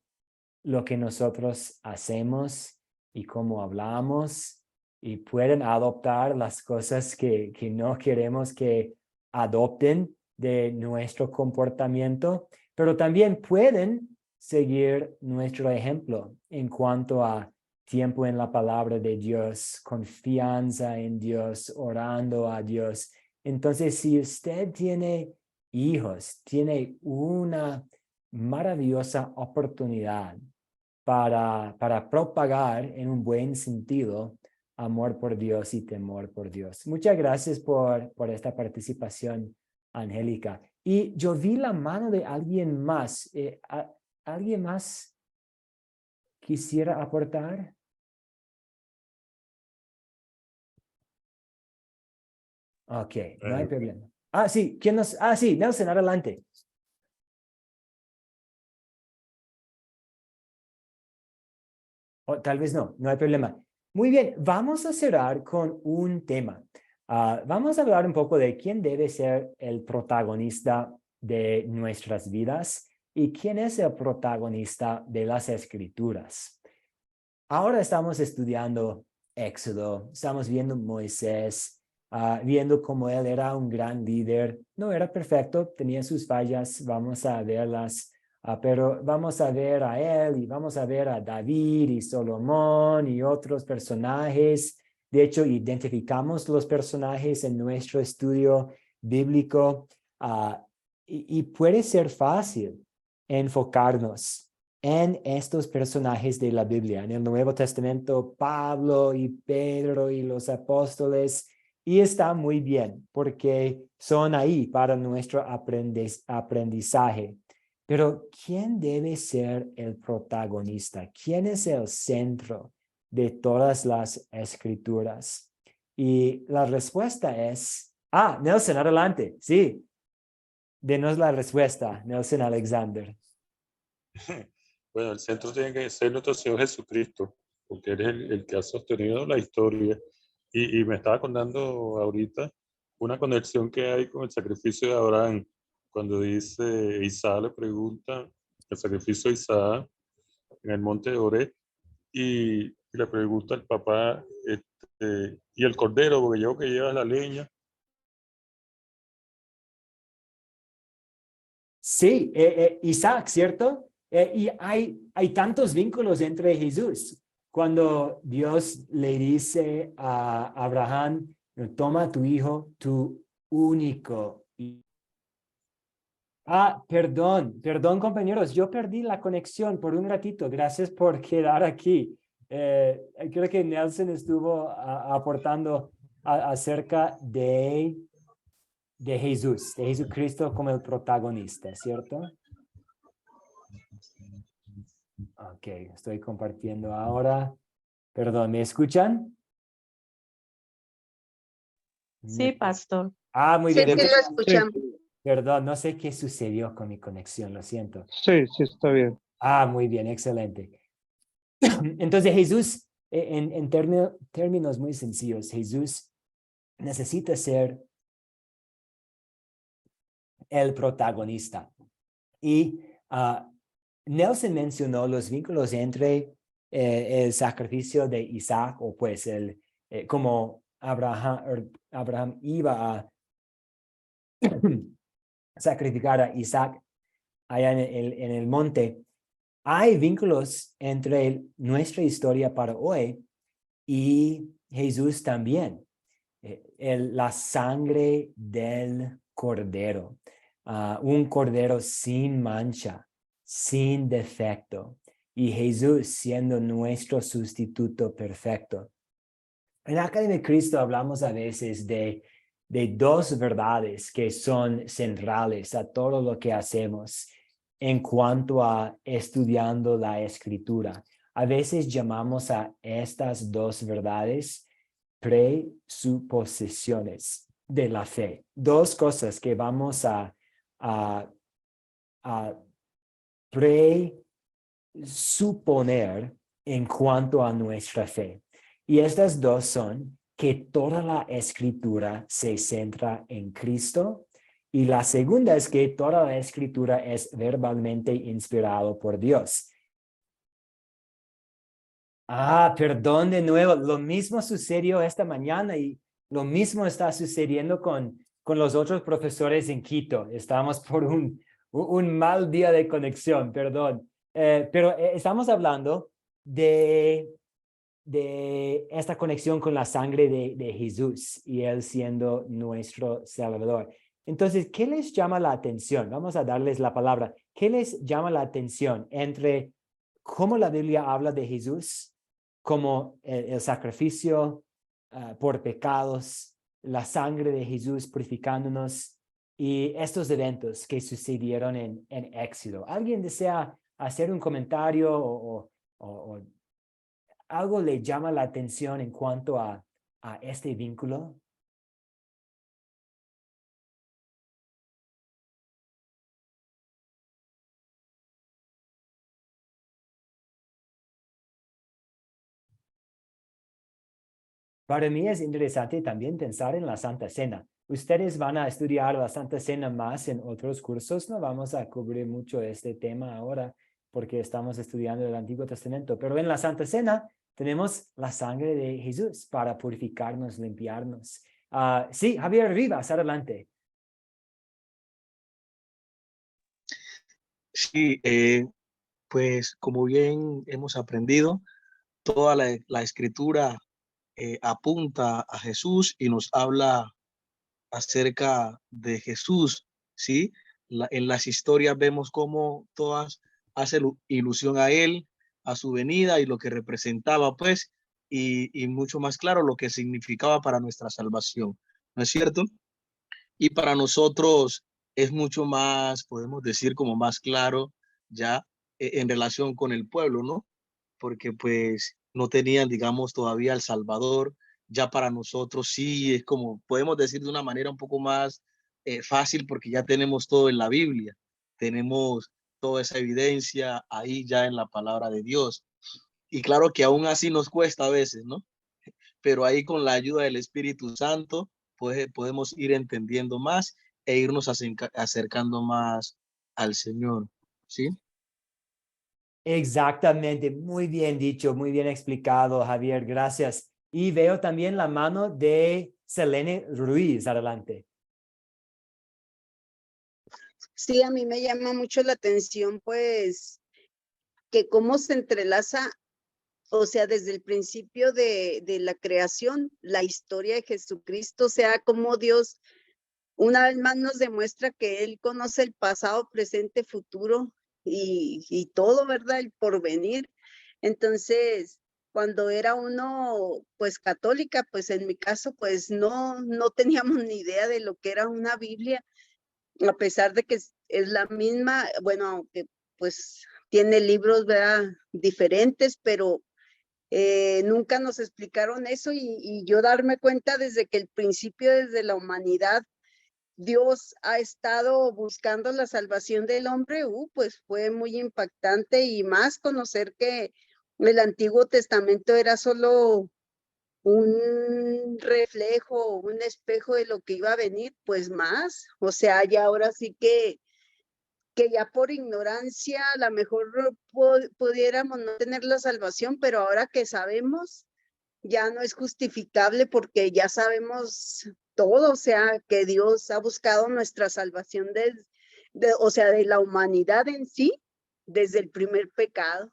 [SPEAKER 1] lo que nosotros hacemos y cómo hablamos y pueden adoptar las cosas que no queremos que adopten de nuestro comportamiento, pero también pueden seguir nuestro ejemplo en cuanto a tiempo en la palabra de Dios, confianza en Dios, orando a Dios. Entonces, si usted tiene hijos, tiene una maravillosa oportunidad para propagar en un buen sentido amor por Dios y temor por Dios. Muchas gracias por esta participación, Angélica. Y yo vi la mano de alguien más. ¿Alguien más quisiera aportar? Ok, no hay problema. Sí, sí, Nelson, adelante. O tal vez no hay problema. Muy bien, vamos a cerrar con un tema. Vamos a hablar un poco de quién debe ser el protagonista de nuestras vidas y quién es el protagonista de las Escrituras. Ahora estamos estudiando Éxodo, estamos viendo Moisés, viendo cómo él era un gran líder. No era perfecto, tenía sus fallas, vamos a verlas. Pero vamos a ver a él y vamos a ver a David y Salomón y otros personajes. De hecho, identificamos los personajes en nuestro estudio bíblico y puede ser fácil enfocarnos en estos personajes de la Biblia. En el Nuevo Testamento, Pablo y Pedro y los apóstoles, y está muy bien porque son ahí para nuestro aprendizaje. Pero ¿quién debe ser el protagonista? ¿Quién es el centro de todas las Escrituras? Y la respuesta es... Nelson, adelante. Sí, denos la respuesta, Nelson Alexander.
[SPEAKER 4] Bueno, el centro tiene que ser nuestro Señor Jesucristo, porque Él es el que ha sostenido la historia. Y me estaba contando ahorita una conexión que hay con el sacrificio de Abraham. Cuando dice, Isaac le pregunta, el sacrificio de Isaac en el monte de Oreb, y le pregunta al papá, y el cordero, porque yo que llevas la leña.
[SPEAKER 1] Sí, Isaac, ¿cierto? Y hay tantos vínculos entre Jesús. Cuando Dios le dice a Abraham, toma tu hijo, tu único. Perdón, compañeros, yo perdí la conexión por un ratito. Gracias por quedar aquí. Creo que Nelson estuvo aportando acerca de de Jesús, de Jesucristo como el protagonista, ¿cierto? Ok, estoy compartiendo ahora. Perdón, ¿me escuchan?
[SPEAKER 7] Sí, pastor.
[SPEAKER 1] Muy
[SPEAKER 5] Sí,
[SPEAKER 1] bien.
[SPEAKER 5] sí lo escuchamos.
[SPEAKER 1] Perdón, no sé qué sucedió con mi conexión, lo siento.
[SPEAKER 9] Sí, sí, está bien.
[SPEAKER 1] Muy bien, excelente. Entonces Jesús, en términos muy sencillos, Jesús necesita ser el protagonista. Y Nelson mencionó los vínculos entre el sacrificio de Isaac, o pues como Abraham iba a sacrificar a Isaac allá en el monte. Hay vínculos entre nuestra historia para hoy y Jesús también. La sangre del cordero, un cordero sin mancha, sin defecto, y Jesús siendo nuestro sustituto perfecto. En la Academia de Cristo hablamos a veces de dos verdades que son centrales a todo lo que hacemos en cuanto a estudiando la Escritura. A veces llamamos a estas dos verdades presuposiciones de la fe. Dos cosas que vamos a presuponer en cuanto a nuestra fe. Y estas dos son que toda la Escritura se centra en Cristo, y la segunda es que toda la Escritura es verbalmente inspirado por Dios. Perdón de nuevo, lo mismo sucedió esta mañana y lo mismo está sucediendo con los otros profesores en Quito. Estamos por un mal día de conexión, perdón. Pero estamos hablando de esta conexión con la sangre de Jesús y Él siendo nuestro Salvador. Entonces, ¿qué les llama la atención? Vamos a darles la palabra. ¿Qué les llama la atención entre cómo la Biblia habla de Jesús como el sacrificio por pecados, la sangre de Jesús purificándonos y estos eventos que sucedieron en Éxodo? ¿Alguien desea hacer un comentario o algo le llama la atención en cuanto a este vínculo? Para mí es interesante también pensar en la Santa Cena. Ustedes van a estudiar la Santa Cena más en otros cursos. No vamos a cubrir mucho este tema ahora porque estamos estudiando el Antiguo Testamento. Pero en la Santa Cena tenemos la sangre de Jesús para purificarnos, limpiarnos. Sí, Javier Rivas, adelante.
[SPEAKER 8] Sí, pues como bien hemos aprendido, toda la escritura apunta a Jesús y nos habla acerca de Jesús, ¿sí? En las historias vemos cómo todas hacen ilusión a Él, a su venida y lo que representaba, pues, y mucho más claro lo que significaba para nuestra salvación, ¿no es cierto? Y para nosotros es mucho más, podemos decir, como más claro ya en relación con el pueblo, ¿no? Porque pues no tenían, digamos, todavía el Salvador. Ya para nosotros sí es como, podemos decir de una manera un poco más fácil porque ya tenemos todo en la Biblia, tenemos toda esa evidencia ahí ya en la palabra de Dios. Y claro que aún así nos cuesta a veces, ¿no? Pero ahí con la ayuda del Espíritu Santo pues, podemos ir entendiendo más e irnos acercando más al Señor, ¿sí?
[SPEAKER 1] Exactamente, muy bien dicho, muy bien explicado, Javier, gracias. Y veo también la mano de Selene Ruiz, adelante.
[SPEAKER 5] Sí, a mí me llama mucho la atención, pues, que cómo se entrelaza, o sea, desde el principio de la creación, la historia de Jesucristo, o sea, cómo Dios una vez más nos demuestra que Él conoce el pasado, presente, futuro y todo, ¿verdad? El porvenir. Entonces, cuando era uno, pues católica, pues en mi caso, pues no teníamos ni idea de lo que era una Biblia, a pesar de que es la misma, bueno, aunque pues tiene libros, ¿verdad? Diferentes, pero nunca nos explicaron eso y yo darme cuenta desde que el principio, desde la humanidad, Dios ha estado buscando la salvación del hombre, pues fue muy impactante y más conocer que el Antiguo Testamento era solo un reflejo, un espejo de lo que iba a venir, pues más, o sea, ya ahora sí que ya por ignorancia a lo mejor pudiéramos no tener la salvación, pero ahora que sabemos, ya no es justificable porque ya sabemos todo, o sea, que Dios ha buscado nuestra salvación o sea, de la humanidad en sí, desde el primer pecado.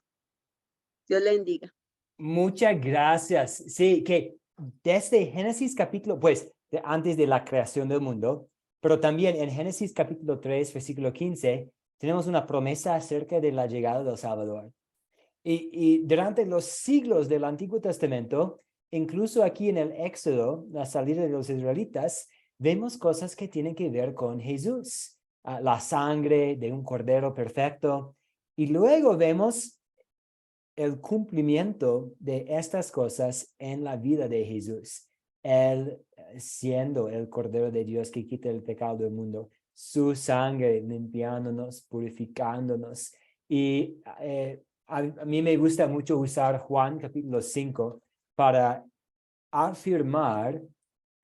[SPEAKER 5] Dios le bendiga.
[SPEAKER 1] Muchas gracias. Sí, que desde Génesis capítulo, pues, antes de la creación del mundo, pero también en Génesis capítulo 3, versículo 15, tenemos una promesa acerca de la llegada del Salvador. Y durante los siglos del Antiguo Testamento, incluso aquí en el Éxodo, la salida de los israelitas, vemos cosas que tienen que ver con Jesús, la sangre de un cordero perfecto. Y luego vemos el cumplimiento de estas cosas en la vida de Jesús. Él siendo el Cordero de Dios que quita el pecado del mundo, su sangre limpiándonos, purificándonos. Y a mí me gusta mucho usar Juan capítulo 5 para afirmar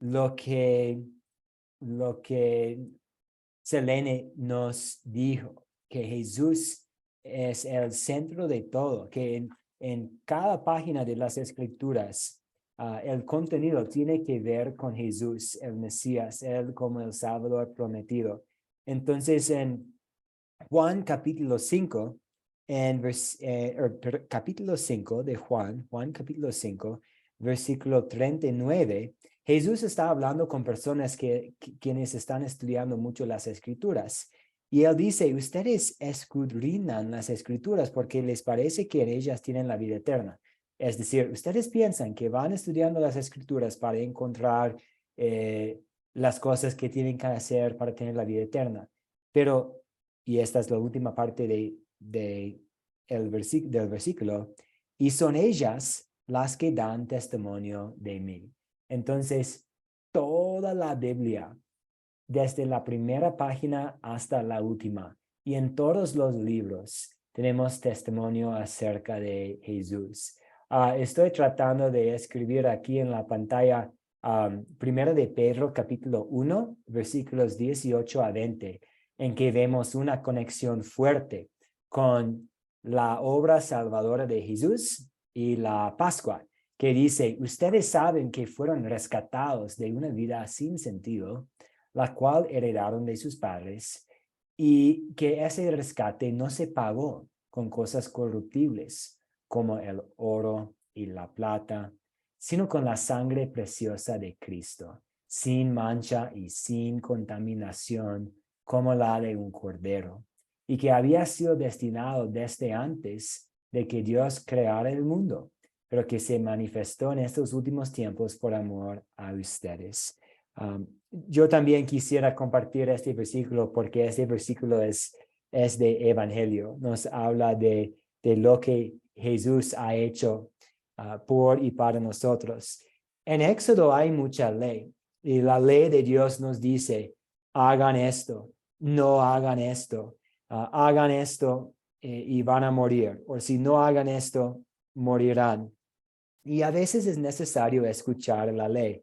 [SPEAKER 1] lo que Selene nos dijo, que Jesús es el centro de todo, que en cada página de las Escrituras, el contenido tiene que ver con Jesús, el Mesías, Él como el Salvador prometido. Entonces, en Juan capítulo 5, capítulo 5 de Juan capítulo 5, versículo 39, Jesús está hablando con personas quienes están estudiando mucho las Escrituras. Y él dice, ustedes escudriñan las Escrituras porque les parece que en ellas tienen la vida eterna. Es decir, ustedes piensan que van estudiando las Escrituras para encontrar las cosas que tienen que hacer para tener la vida eterna. Pero, y esta es la última parte del versículo, y son ellas las que dan testimonio de mí. Entonces, toda la Biblia, desde la primera página hasta la última, y en todos los libros, tenemos testimonio acerca de Jesús. Estoy tratando de escribir aquí en la pantalla Primera de Pedro, capítulo 1, versículos 18 a 20, en que vemos una conexión fuerte con la obra salvadora de Jesús y la Pascua, que dice, ustedes saben que fueron rescatados de una vida sin sentido, la cual heredaron de sus padres, y que ese rescate no se pagó con cosas corruptibles, como el oro y la plata, sino con la sangre preciosa de Cristo, sin mancha y sin contaminación, como la de un cordero, y que había sido destinado desde antes de que Dios creara el mundo, pero que se manifestó en estos últimos tiempos por amor a ustedes. Yo también quisiera compartir este versículo porque este versículo es de Evangelio. Nos habla de lo que Jesús ha hecho por y para nosotros. En Éxodo hay mucha ley y la ley de Dios nos dice, hagan esto, no hagan esto, hagan esto y van a morir, o si no hagan esto, morirán. Y a veces es necesario escuchar la ley.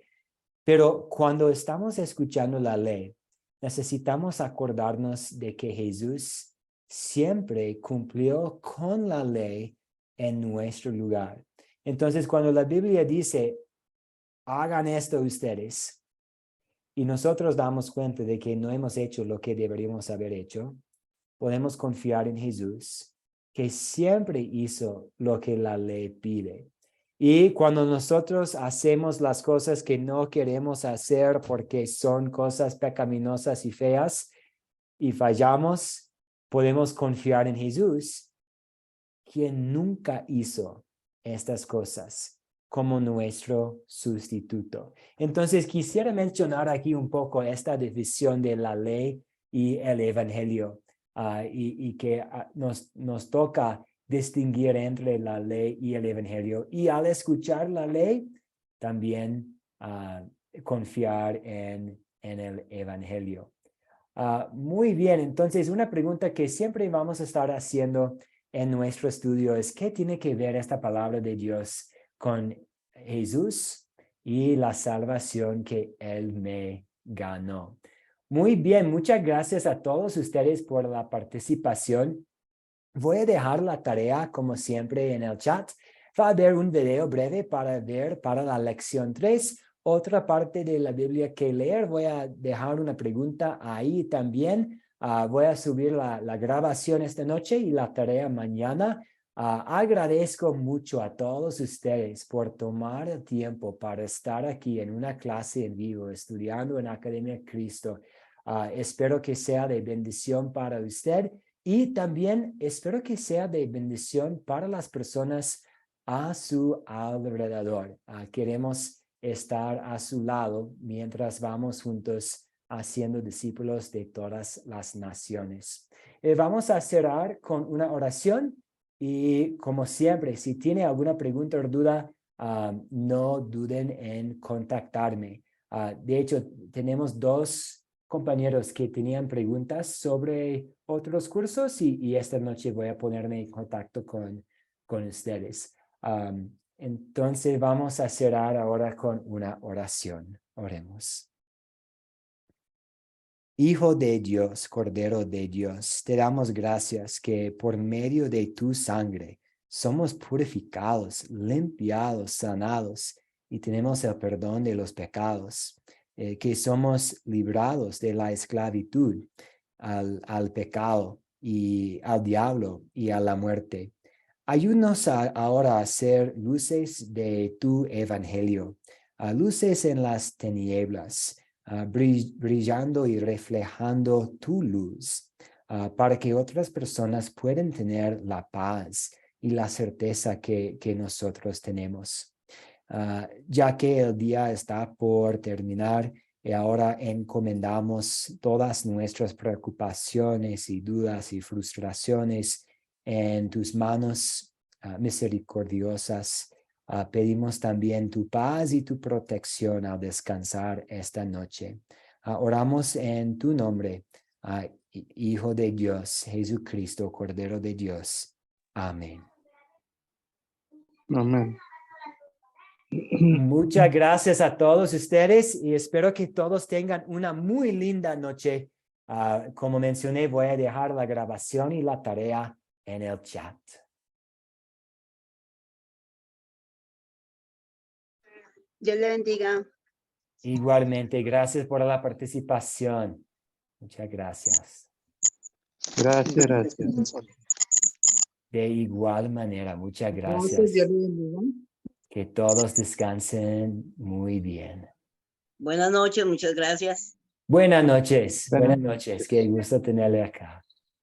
[SPEAKER 1] Pero cuando estamos escuchando la ley, necesitamos acordarnos de que Jesús siempre cumplió con la ley en nuestro lugar. Entonces, cuando la Biblia dice, hagan esto ustedes, y nosotros damos cuenta de que no hemos hecho lo que deberíamos haber hecho, podemos confiar en Jesús, que siempre hizo lo que la ley pide. Y cuando nosotros hacemos las cosas que no queremos hacer porque son cosas pecaminosas y feas y fallamos, podemos confiar en Jesús, quien nunca hizo estas cosas como nuestro sustituto. Entonces, quisiera mencionar aquí un poco esta división de la ley y el evangelio, y que nos toca distinguir entre la ley y el evangelio. Y al escuchar la ley, también confiar en el evangelio. Muy bien, entonces una pregunta que siempre vamos a estar haciendo en nuestro estudio es: ¿qué tiene que ver esta palabra de Dios con Jesús y la salvación que Él me ganó? Muy bien, muchas gracias a todos ustedes por la participación. Voy a dejar la tarea, como siempre, en el chat. Va a haber un video breve para ver para la lección 3. Otra parte de la Biblia que leer. Voy a dejar una pregunta ahí también. Voy a subir la grabación esta noche y la tarea mañana. Agradezco mucho a todos ustedes por tomar el tiempo para estar aquí en una clase en vivo, estudiando en Academia Cristo. Espero que sea de bendición para usted. Y también espero que sea de bendición para las personas a su alrededor. Queremos estar a su lado mientras vamos juntos haciendo discípulos de todas las naciones. Vamos a cerrar con una oración y, como siempre, si tiene alguna pregunta o duda, no duden en contactarme. De hecho, tenemos 2 compañeros que tenían preguntas sobre otros cursos y esta noche voy a ponerme en contacto con ustedes. Entonces vamos a cerrar ahora con una oración. Oremos. Hijo de Dios, Cordero de Dios, te damos gracias que por medio de tu sangre somos purificados, limpiados, sanados y tenemos el perdón de los pecados. Que somos librados de la esclavitud al pecado y al diablo y a la muerte. Ayúdanos ahora a ser luces de tu evangelio, luces en las tinieblas, brillando y reflejando tu luz, para que otras personas puedan tener la paz y la certeza que nosotros tenemos. Ya que el día está por terminar y ahora encomendamos todas nuestras preocupaciones y dudas y frustraciones en tus manos misericordiosas. Pedimos también tu paz y tu protección al descansar esta noche. Oramos en tu nombre, Hijo de Dios, Jesucristo, Cordero de Dios. Amén.
[SPEAKER 9] Amén.
[SPEAKER 1] Muchas gracias a todos ustedes y espero que todos tengan una muy linda noche. Como mencioné, voy a dejar la grabación y la tarea en el chat.
[SPEAKER 5] Dios le bendiga.
[SPEAKER 1] Igualmente, gracias por la participación. Muchas gracias.
[SPEAKER 9] Gracias.
[SPEAKER 1] De igual manera, muchas
[SPEAKER 3] Gracias,
[SPEAKER 1] gracias.
[SPEAKER 3] Dios le bendiga.
[SPEAKER 1] Que todos descansen muy bien.
[SPEAKER 10] Buenas noches, muchas gracias.
[SPEAKER 1] Buenas noches.
[SPEAKER 9] Buenas
[SPEAKER 1] Buenas noches. Qué gusto tenerle acá.